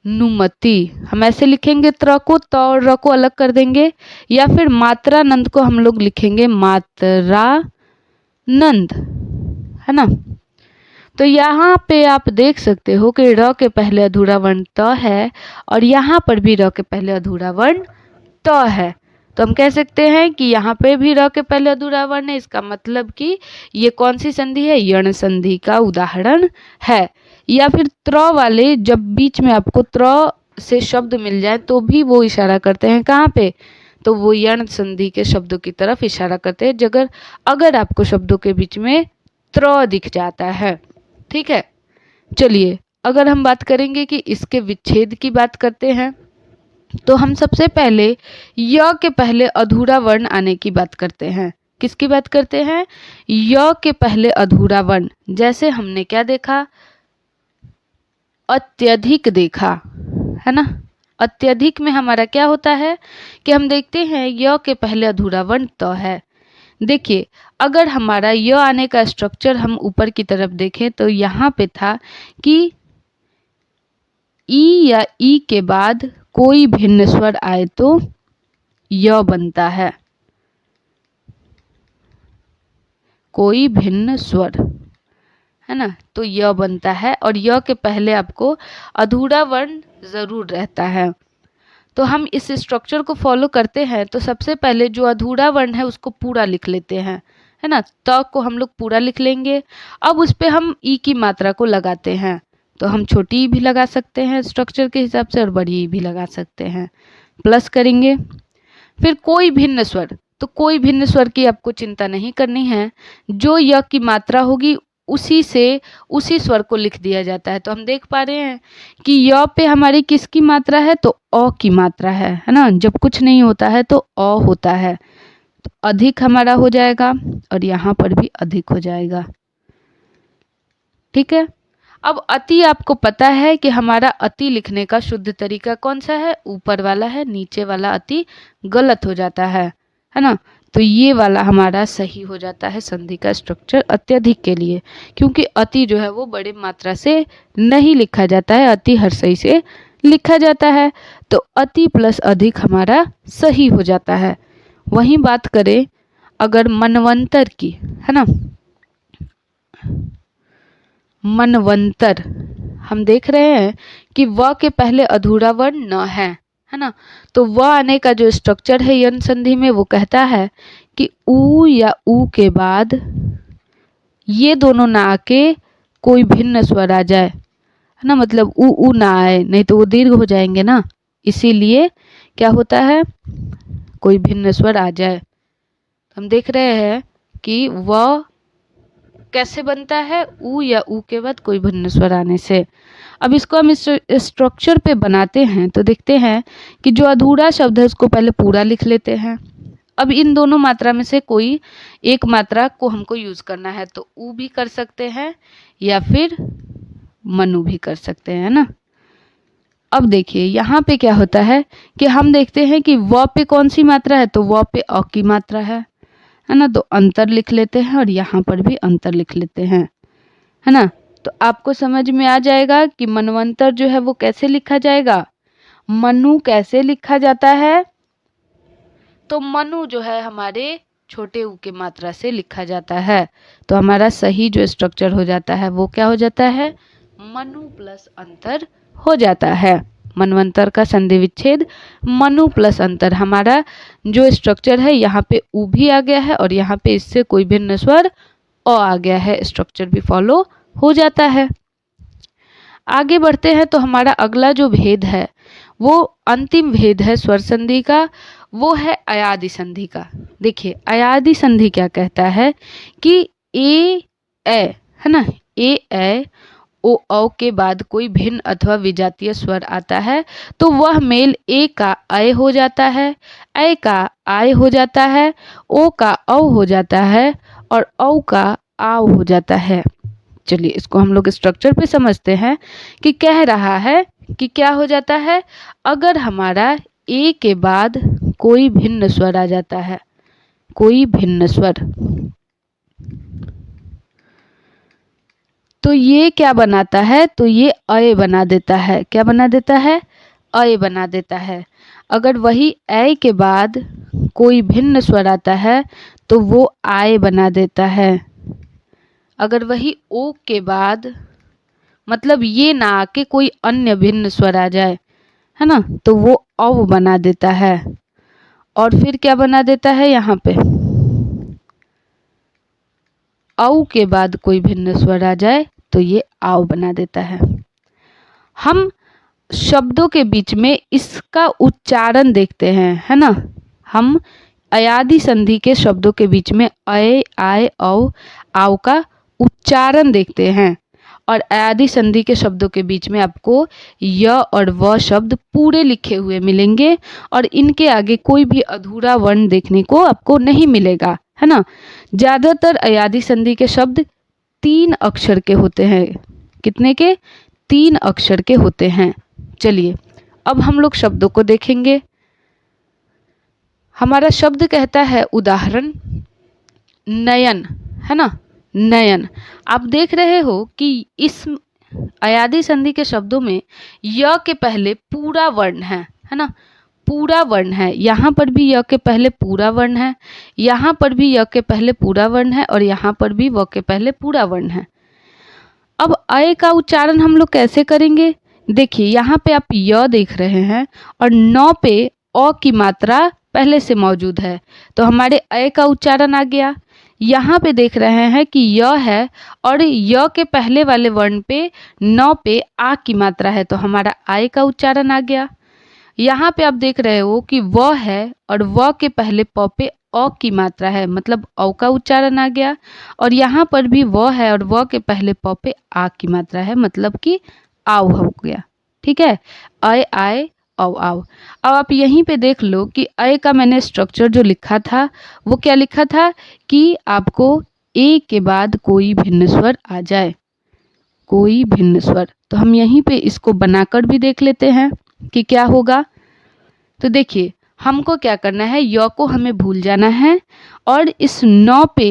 नुमति, हम ऐसे लिखेंगे त्र को, त और र को अलग कर देंगे, या फिर मात्रा नंद को हम लोग लिखेंगे मात्रा नंद, है ना। तो यहाँ पे आप देख सकते हो कि र के पहले अधूरा वर्ण त है और यहाँ पर भी र के पहले अधूरा वर्ण त है। तो हम कह सकते हैं कि यहाँ पे भी र के पहले अधूरा वर्ण है, इसका मतलब कि ये कौन सी संधि है, यण संधि का उदाहरण है। या फिर त्र वाले जब बीच में आपको त्र से शब्द मिल जाए तो भी वो इशारा करते हैं कहाँ पे, तो वो यण संधि के शब्दों की तरफ इशारा करते हैं, जगह अगर आपको शब्दों के बीच में त्र दिख जाता है। ठीक है, चलिए अगर हम बात करेंगे कि इसके विच्छेद की बात करते हैं, तो हम सबसे पहले य के पहले अधूरा वर्ण आने की बात करते हैं। किसकी बात करते हैं, य के पहले अधूरा वर्ण। जैसे हमने क्या देखा, अत्यधिक देखा, है ना। अत्यधिक में हमारा क्या होता है कि हम देखते हैं य के पहले अधूरा वर्ण त है। देखिए अगर हमारा य आने का स्ट्रक्चर हम ऊपर की तरफ देखें तो यहाँ पे था कि ई या ई के बाद कोई भिन्न स्वर आए तो य बनता है, कोई भिन्न स्वर, है ना, तो य बनता है और य के पहले आपको अधूरा वर्ण जरूर रहता है। तो हम इस स्ट्रक्चर को फॉलो करते हैं, तो सबसे पहले जो अधूरा वर्ण है उसको पूरा लिख लेते हैं, है ना। त को हम लोग पूरा लिख लेंगे। अब उस पे हम ई की मात्रा को लगाते हैं, तो हम छोटी ई भी लगा सकते हैं स्ट्रक्चर के हिसाब से और बड़ी ई भी लगा सकते हैं, प्लस करेंगे। फिर कोई भिन्न स्वर, तो कोई भिन्न स्वर की आपको चिंता नहीं करनी है, जो य की मात्रा होगी उसी से उसी स्वर को लिख दिया जाता है। तो हम देख पा रहे हैं कि य पे हमारी किसकी मात्रा है, तो अ की मात्रा है ना। जब कुछ नहीं होता है तो अ होता है, तो अधिक हमारा हो जाएगा और यहाँ पर भी अधिक हो जाएगा। ठीक है, अब अति आपको पता है कि हमारा अति लिखने का शुद्ध तरीका कौन सा है, ऊपर वाला है, नीचे वाला अति गलत हो जाता है ना। तो ये वाला हमारा सही हो जाता है संधि का स्ट्रक्चर अत्यधिक के लिए, क्योंकि अति जो है वो बड़े मात्रा से नहीं लिखा जाता है, अति हर्षई से लिखा जाता है। तो अति प्लस अधिक हमारा सही हो जाता है। वहीं बात करें अगर मनवंतर की, है ना, मनवंतर, हम देख रहे हैं कि व के पहले अधूरा वर्ण न है ना। तो व आने का जो स्ट्रक्चर है यन संधि में वो कहता है कि ऊ या ऊ के बाद ये दोनों ना आके कोई भिन्न स्वर आ जाए, है ना, मतलब ऊ ऊ ना आए, नहीं तो वो दीर्घ हो जाएंगे ना, इसीलिए क्या होता है, कोई भिन्न स्वर आ जाए। हम देख रहे हैं कि व कैसे बनता है, ऊ या ऊ के बाद कोई भिन्न स्वर आने से। अब इसको हम इस स्ट्रक्चर पे बनाते हैं तो देखते हैं कि जो अधूरा शब्द है उसको पहले पूरा लिख लेते हैं। अब इन दोनों मात्रा में से कोई एक मात्रा को हमको यूज करना है, तो ऊ भी कर सकते हैं या फिर मनु भी कर सकते हैं ना। अब देखिए यहाँ पे क्या होता है कि हम देखते हैं कि व पे कौन सी मात्रा है, तो व पे अ की मात्रा है ना, तो अंतर लिख लेते हैं और यहाँ पर भी अंतर लिख लेते हैं, है ना। तो आपको समझ में आ जाएगा कि मनवंतर जो है वो कैसे लिखा जाएगा। मनु कैसे लिखा जाता है, तो मनु जो है हमारे छोटे ऊ के मात्रा से लिखा जाता है। तो हमारा सही जो स्ट्रक्चर हो जाता है वो क्या हो जाता है, मनु प्लस अंतर हो जाता है। मनवंतर का संधि विच्छेद मनु प्लस अंतर, हमारा जो स्ट्रक्चर है यहाँ पे ऊ भी आ गया है और यहाँ पे इससे कोई भिन्न स्वर अ आ गया है, स्ट्रक्चर भी फॉलो हो जाता है। आगे बढ़ते हैं तो हमारा अगला जो भेद है वो अंतिम भेद है स्वर संधि का, वो है अयादि संधि का। देखिए अयादि संधि क्या कहता है कि ए है ना, ए ओ औ के बाद कोई भिन्न अथवा विजातीय स्वर आता है तो वह मेल ए का अय हो जाता है, ऐ का आय हो जाता है, ओ का औ हो जाता है और औ का आव हो जाता है। चलिए इसको हम लोग स्ट्रक्चर पे समझते हैं कि कह रहा है कि क्या हो जाता है, अगर हमारा ए के बाद कोई भिन्न स्वर आ जाता है, कोई भिन्न स्वर, तो ये क्या बनाता है, तो ये अय बना देता है। क्या बना देता है, अय बना देता है। अगर वही अय के बाद कोई भिन्न स्वर आता है तो वो आय बना देता है। अगर वही ओ के बाद, मतलब ये ना आके कोई अन्य भिन्न स्वर आ जाए, है ना, तो वो औ बना देता है। और फिर क्या बना देता है, यहाँ पे औ के बाद कोई भिन्न स्वर आ जाए तो ये आव बना देता है। हम शब्दों के बीच में इसका उच्चारण देखते हैं, है ना। हम अयादि संधि के शब्दों के बीच में अय, आय, औ, आव का उच्चारण देखते हैं। और अयादि संधि के शब्दों के बीच में आपको य और व शब्द पूरे लिखे हुए मिलेंगे और इनके आगे कोई भी अधूरा वर्ण देखने को आपको नहीं मिलेगा, है ना। ज्यादातर अयादि संधि के शब्द 3 अक्षर के होते हैं। कितने के, 3 अक्षर के होते हैं। चलिए अब हम लोग शब्दों को देखेंगे। हमारा शब्द कहता है उदाहरण नयन, है ना, नयन। आप देख रहे हो कि इस अयादि संधि के शब्दों में य के पहले पूरा वर्ण है ना, पूरा वर्ण है। यहाँ पर भी य के पहले पूरा वर्ण है, यहाँ पर भी य के पहले पूरा वर्ण है और यहाँ पर भी व के पहले पूरा वर्ण है। अब अय का उच्चारण हम लोग कैसे करेंगे, देखिए यहाँ पे आप य देख रहे हैं और न पे अ की मात्रा पहले से मौजूद है तो हमारे अय का उच्चारण आ गया। यहाँ पे देख रहे हैं कि य है और य के पहले वाले वर्ण पे न पे आ की मात्रा है तो हमारा आय का उच्चारण आ गया। यहाँ पे आप देख रहे हो कि व है और व के पहले प पे अ की मात्रा है मतलब औ का उच्चारण आ गया। और यहाँ पर भी व है और व के पहले प पे आ की मात्रा है मतलब कि आव हो गया। ठीक है, अय, आय, औ, आव। अब आप यहीं पे देख लो कि अय का मैंने स्ट्रक्चर जो लिखा था वो क्या लिखा था कि आपको ए के बाद कोई भिन्न स्वर आ जाए, कोई भिन्न स्वर। तो हम यहीं पे इसको बनाकर भी देख लेते हैं कि क्या होगा। तो देखिए हमको क्या करना है, य को हमें भूल जाना है और इस न पे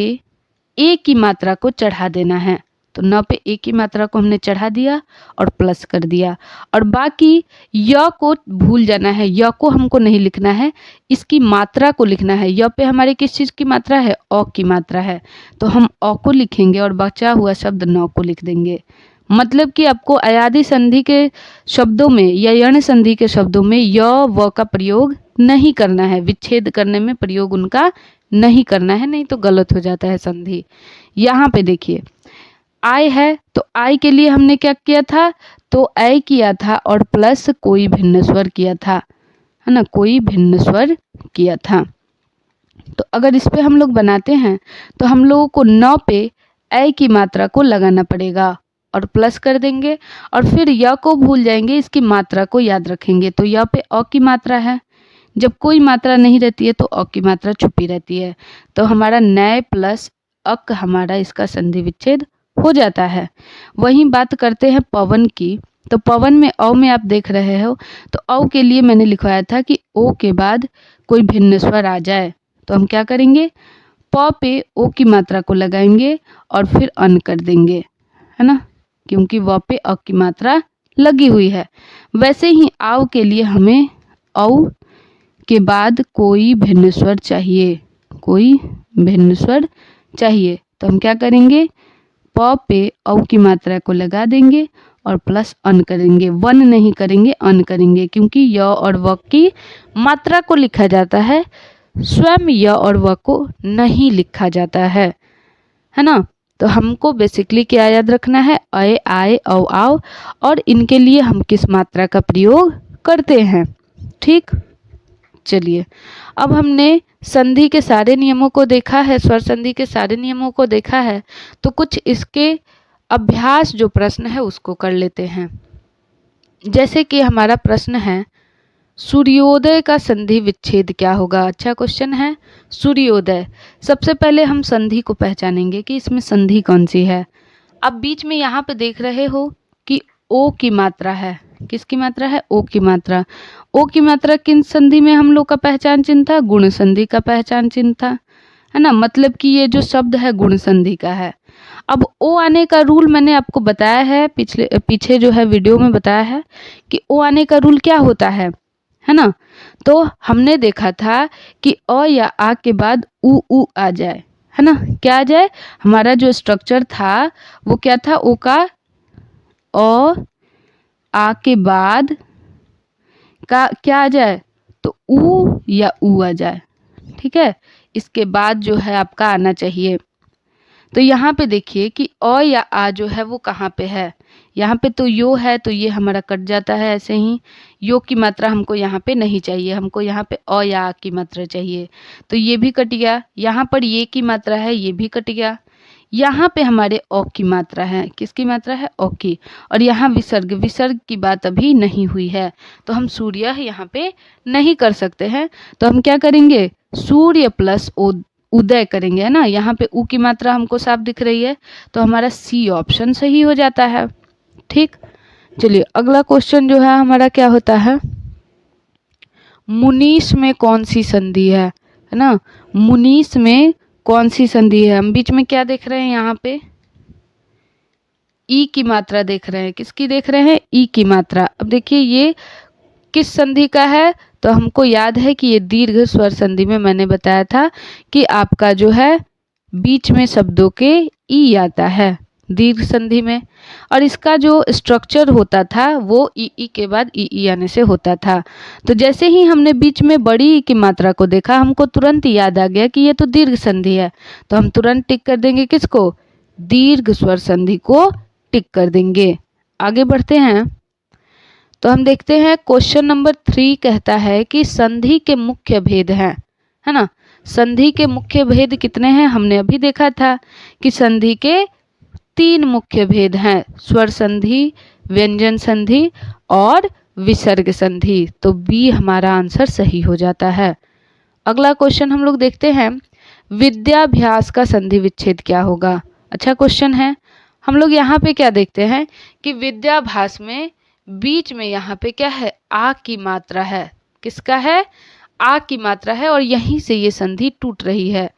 ए की मात्रा को चढ़ा देना है। तो न पे ए की मात्रा को हमने चढ़ा दिया और प्लस कर दिया और बाकी य को भूल जाना है, य को हमको नहीं लिखना है, इसकी मात्रा को लिखना है। य पे हमारे किस चीज़ की मात्रा है, अ की मात्रा है तो हम अ को लिखेंगे और बचा हुआ शब्द न को लिख देंगे। मतलब कि आपको अयादि संधि के शब्दों में या यण संधि के शब्दों में य व का प्रयोग नहीं करना है, विच्छेद करने में प्रयोग उनका नहीं करना है, नहीं तो गलत हो जाता है संधि। यहाँ पे देखिए आय है तो आय के लिए हमने क्या किया था, तो ऐ किया था और प्लस कोई भिन्न स्वर किया था, है ना, कोई भिन्न स्वर किया था। तो अगर इस पे हम लोग बनाते हैं तो हम लोगों को न पे ऐ की मात्रा को लगाना पड़ेगा और प्लस कर देंगे और फिर य को भूल जाएंगे, इसकी मात्रा को याद रखेंगे। तो य पे अ की मात्रा है, जब कोई मात्रा नहीं रहती है तो अ की मात्रा छुपी रहती है तो हमारा नय प्लस अक हमारा इसका संधि विच्छेद हो जाता है। वहीं बात करते हैं पवन की, तो पवन में औ में आप देख रहे हो तो औ के लिए मैंने लिखवाया था कि ओ के बाद कोई भिन्न स्वर आ जाए तो हम क्या करेंगे, प पे ओ की मात्रा को लगाएंगे और फिर अन कर देंगे, है ना, क्योंकि व पे अ की मात्रा लगी हुई है। वैसे ही आव के लिए हमें औ के बाद कोई भिन्न स्वर चाहिए, कोई भिन्न स्वर चाहिए तो हम क्या करेंगे, प पे औ की मात्रा को लगा देंगे और प्लस अन करेंगे, वन नहीं करेंगे अन करेंगे क्योंकि य और व की मात्रा को लिखा जाता है, स्वयं य और व को नहीं लिखा जाता है ना। तो हमको बेसिकली क्या याद रखना है, अय, आय, औ, आव और इनके लिए हम किस मात्रा का प्रयोग करते हैं। ठीक, चलिए अब हमने संधि के सारे नियमों को देखा है, स्वर संधि के सारे नियमों को देखा है तो कुछ इसके अभ्यास जो प्रश्न है उसको कर लेते हैं। जैसे कि हमारा प्रश्न है सूर्योदय का संधि विच्छेद क्या होगा। अच्छा क्वेश्चन है, सूर्योदय। सबसे पहले हम संधि को पहचानेंगे कि इसमें संधि कौन सी है। अब बीच में यहाँ पे देख रहे हो कि ओ की मात्रा है, किसकी मात्रा है, ओ की मात्रा। ओ की मात्रा किन संधि में हम लोग का पहचान चिन्ह था, गुण संधि का पहचान चिन्ह था। है ना, मतलब कि ये जो शब्द है गुण संधि का है। अब ओ आने का रूल मैंने आपको बताया है, पीछे जो है वीडियो में बताया है कि ओ आने का रूल क्या होता है ना। तो हमने देखा था कि अ या आ के बाद उ आ जाए, है ना, क्या आ जाए, हमारा जो स्ट्रक्चर था वो क्या था, ओ का अ आ के बाद का क्या आ जाए, तो उ या उ आ जाए। ठीक है, इसके बाद जो है आपका आना चाहिए। तो यहाँ पे देखिए कि अ या आ जो है वो कहाँ पे है, यहाँ पे तो यो है तो ये हमारा कट जाता है ऐसे ही। यो की मात्रा हमको यहाँ पे नहीं चाहिए, हमको यहाँ पे अ या आ की मात्रा चाहिए, तो ये भी कट गया। यहाँ पर ये की मात्रा है, ये भी कट गया। यहाँ पे हमारे अ की मात्रा है, किसकी मात्रा है, अ की। और यहाँ विसर्ग, विसर्ग की बात अभी नहीं हुई है, तो हम सूर्य यहाँ पे नहीं कर सकते हैं। तो हम क्या करेंगे, सूर्य प्लस उदय करेंगे, है ना। यहाँ पे उ की मात्रा हमको साफ दिख रही है, तो हमारा सी ऑप्शन सही हो जाता है। ठीक, चलिए अगला क्वेश्चन जो है हमारा क्या होता है, मुनीस में कौन सी संधि है ना। मुनीस में कौन सी संधि है, हम बीच में क्या देख रहे हैं, यहाँ पे ई की मात्रा देख रहे हैं, किसकी देख रहे हैं, ई की मात्रा। अब देखिए ये किस संधि का है, तो हमको याद है कि ये दीर्घ स्वर संधि में मैंने बताया था कि आपका जो है बीच में शब्दों के ई आता है दीर्घ संधि में, और इसका जो स्ट्रक्चर होता था वो ई के बाद ई आने से होता था। तो जैसे ही हमने बीच में बड़ी ई की मात्रा को देखा, हमको तुरंत याद आ गया कि ये तो दीर्घ संधि है, तो हम तुरंत टिक कर देंगे किसको, दीर्घ स्वर संधि को टिक कर देंगे। आगे बढ़ते हैं, तो हम देखते हैं क्वेश्चन नंबर 3 कहता है कि संधि के मुख्य भेद हैं, है ना। संधि के मुख्य भेद कितने हैं, हमने अभी देखा था कि संधि के 3 मुख्य भेद हैं, स्वर संधि, व्यंजन संधि और विसर्ग संधि। तो बी हमारा आंसर सही हो जाता है। अगला क्वेश्चन हम लोग देखते हैं, विद्याभ्यास का संधि विच्छेद क्या होगा। अच्छा क्वेश्चन है। हम लोग यहाँ पे क्या देखते हैं कि विद्याभ्यास में बीच में यहाँ पे क्या है, आ की मात्रा है, किसका है, आ की मात्रा है, और यहीं से ये संधि टूट रही है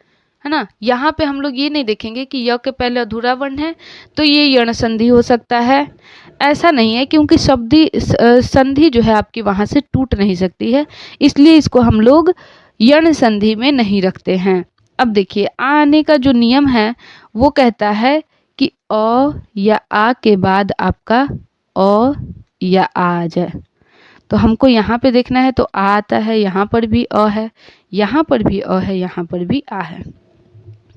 ना। यहाँ पे हम लोग ये नहीं देखेंगे कि य के पहले अधूरा वर्ण है तो ये यण संधि हो सकता है, ऐसा नहीं है, क्योंकि संधि जो है आपकी वहां से टूट नहीं सकती है, इसलिए इसको हम लोग यण संधि में नहीं रखते हैं। अब देखिए आने का जो नियम है वो कहता है कि अ या आ के बाद आपका अ या आ जाए। तो हमको यहाँ पे देखना है, तो आ आता है, यहाँ पर भी अ है, यहाँ पर भी अ है, यहाँ पर भी आ है,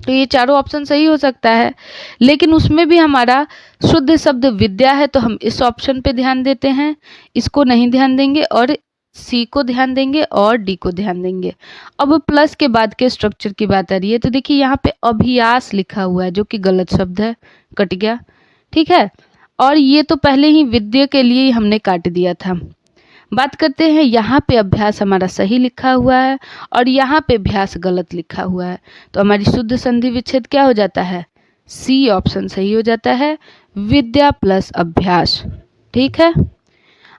तो ये चारों ऑप्शन सही हो सकता है। लेकिन उसमें भी हमारा शुद्ध शब्द विद्या है, तो हम इस ऑप्शन पे ध्यान देते हैं, इसको नहीं ध्यान देंगे, और सी को ध्यान देंगे और डी को ध्यान देंगे। अब प्लस के बाद के स्ट्रक्चर की बात आ रही है, तो देखिए यहाँ पे अभ्यास लिखा हुआ है जो कि गलत शब्द है, कट गया। ठीक है, और ये तो पहले ही विद्या के लिए ही हमने काट दिया था। बात करते हैं, यहाँ पे अभ्यास हमारा सही लिखा हुआ है और यहाँ पे अभ्यास गलत लिखा हुआ है, तो हमारी शुद्ध संधि विच्छेद क्या हो जाता है, सी ऑप्शन सही हो जाता है, विद्या प्लस अभ्यास। ठीक है,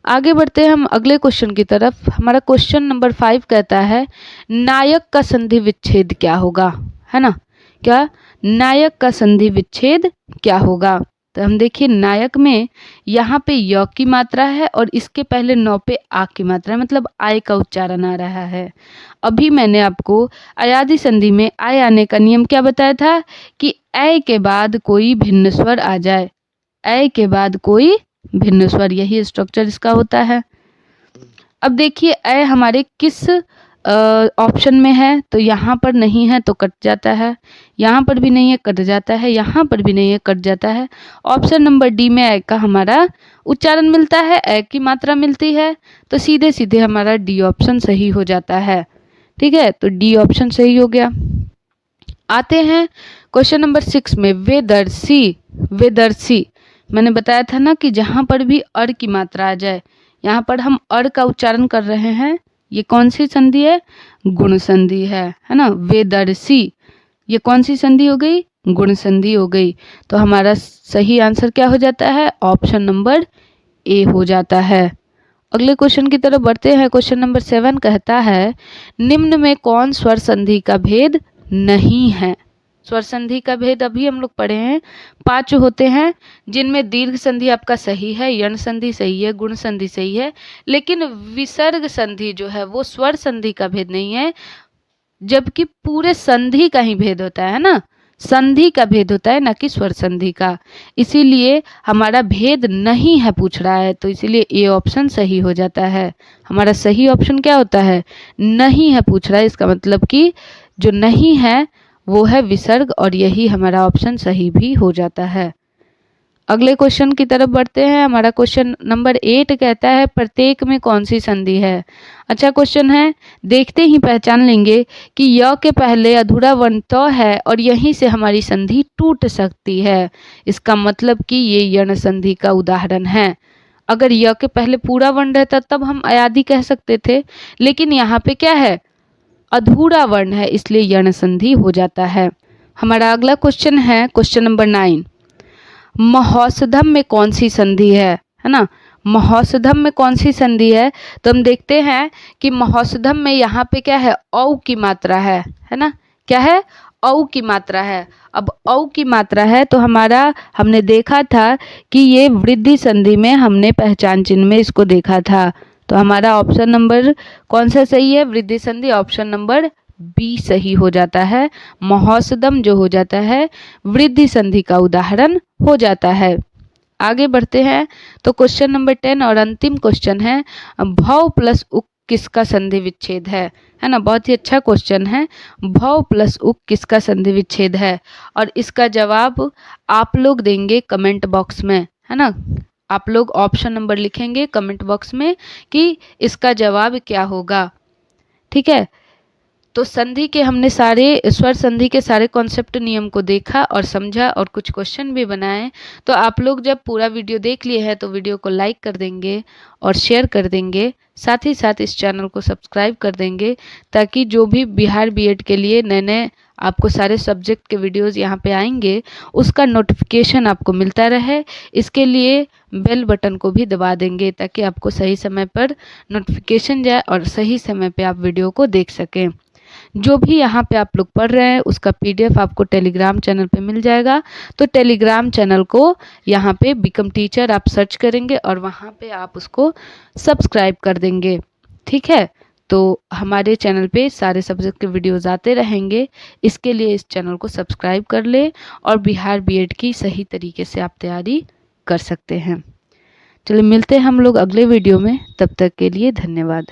आगे बढ़ते हैं हम अगले क्वेश्चन की तरफ। हमारा क्वेश्चन नंबर 5 कहता है, नायक का संधि विच्छेद क्या होगा, है ना, क्या नायक का संधि विच्छेद क्या होगा। तो हम देखिए नायक में यहाँ पे य की मात्रा है और इसके पहले नौ पे आ की मात्रा है, मतलब आय का उच्चारण आ रहा है। अभी मैंने आपको अयादि संधि में आय आने का नियम क्या बताया था कि ऐ के बाद कोई भिन्न स्वर आ जाए, ऐ के बाद कोई भिन्न स्वर, यही स्ट्रक्चर इसका होता है। अब देखिए ऐ हमारे किस ऑप्शन में है, तो यहाँ पर नहीं है तो कट जाता है, यहाँ पर भी नहीं है कट जाता है, यहाँ पर भी नहीं है कट जाता है। ऑप्शन नंबर डी में ऐ का हमारा उच्चारण मिलता है, ऐ की मात्रा मिलती है, तो सीधे सीधे हमारा डी ऑप्शन सही हो जाता है। ठीक है, तो डी ऑप्शन सही हो गया। आते हैं क्वेश्चन नंबर 6 में, वेदर्शी। वेदर्शी मैंने बताया था ना कि जहाँ पर भी अर की मात्रा आ जाए, यहाँ पर हम अर का उच्चारण कर रहे हैं, ये कौन सी संधि है, गुण संधि है ना। वेदर्शी ये कौन सी संधि हो गई, गुण संधि हो गई, तो हमारा सही आंसर क्या हो जाता है, ऑप्शन नंबर ए हो जाता है। अगले क्वेश्चन की तरफ बढ़ते हैं। क्वेश्चन नंबर 7 कहता है, निम्न में कौन स्वर संधि का भेद नहीं है। स्वर संधि का भेद अभी हम लोग पढ़े हैं, 5 होते हैं, जिनमें दीर्घ संधि आपका सही है, यण संधि सही है, गुण संधि सही है, लेकिन विसर्ग संधि जो है वो स्वर संधि का भेद नहीं है, जबकि पूरे संधि का ही भेद होता है ना, संधि का भेद होता है, ना कि स्वर संधि का। इसीलिए हमारा भेद नहीं है पूछ रहा है, तो इसीलिए ए ऑप्शन सही हो जाता है। हमारा सही ऑप्शन क्या होता है, नहीं है पूछ रहा है, इसका मतलब कि जो नहीं है वो है विसर्ग, और यही हमारा ऑप्शन सही भी हो जाता है। अगले क्वेश्चन की तरफ बढ़ते हैं। हमारा क्वेश्चन नंबर 8 कहता है प्रत्येक में कौन सी संधि है। अच्छा क्वेश्चन है, देखते ही पहचान लेंगे कि य के पहले अधूरा वर्ण त है और यहीं से हमारी संधि टूट सकती है। इसका मतलब कि ये यण संधि का उदाहरण है। अगर य के पहले पूरा वर्ण रहता तब हम अयादि कह सकते थे, लेकिन यहाँ पे क्या है, अधूरा वर्ण है, इसलिए यण संधि हो जाता है। हमारा अगला क्वेश्चन है क्वेश्चन नंबर 9, महौषधम में कौन सी संधि है ना। महौषधम में कौन सी संधि है, तो हम देखते हैं कि महौषधम में यहाँ पे क्या है, औ की मात्रा है ना, क्या है, औ की मात्रा है। अब औ की मात्रा है तो हमारा, हमने देखा था कि ये वृद्धि संधि में हमने पहचान चिन्ह में इसको देखा था, तो हमारा ऑप्शन नंबर कौन सा सही है, वृद्धि संधि, ऑप्शन नंबर बी सही हो जाता है। महौषधम जो हो जाता है वृद्धि संधि का उदाहरण हो जाता है। आगे बढ़ते हैं तो क्वेश्चन नंबर 10 और अंतिम क्वेश्चन है, भव प्लस उक किसका संधि विच्छेद है ना। बहुत ही अच्छा क्वेश्चन है, भव प्लस उक किसका संधि विच्छेद है, और इसका जवाब आप लोग देंगे कमेंट बॉक्स में, है ना। आप लोग ऑप्शन नंबर लिखेंगे कमेंट बॉक्स में कि इसका जवाब क्या होगा, ठीक है। तो संधि के हमने सारे, स्वर संधि के सारे कॉन्सेप्ट नियम को देखा और समझा और कुछ क्वेश्चन भी बनाए। तो आप लोग जब पूरा वीडियो देख लिए हैं तो वीडियो को लाइक कर देंगे और शेयर कर देंगे, साथ ही साथ इस चैनल को सब्सक्राइब कर देंगे, ताकि जो भी बिहार बीएड के लिए नए नए आपको सारे सब्जेक्ट के वीडियोस यहाँ पे आएंगे उसका नोटिफिकेशन आपको मिलता रहे। इसके लिए बेल बटन को भी दबा देंगे ताकि आपको सही समय पर नोटिफिकेशन जाए और सही समय पे आप वीडियो को देख सकें। जो भी यहाँ पे आप लोग पढ़ रहे हैं उसका पीडीएफ आपको टेलीग्राम चैनल पे मिल जाएगा। तो टेलीग्राम चैनल को यहाँ पे बिकम टीचर आप सर्च करेंगे और वहाँ पे आप उसको सब्सक्राइब कर देंगे, ठीक है। तो हमारे चैनल पे सारे सब्जेक्ट के वीडियोस आते रहेंगे, इसके लिए इस चैनल को सब्सक्राइब कर ले और बिहार बीएड की सही तरीके से आप तैयारी कर सकते हैं। चलिए मिलते हैं हम लोग अगले वीडियो में, तब तक के लिए धन्यवाद।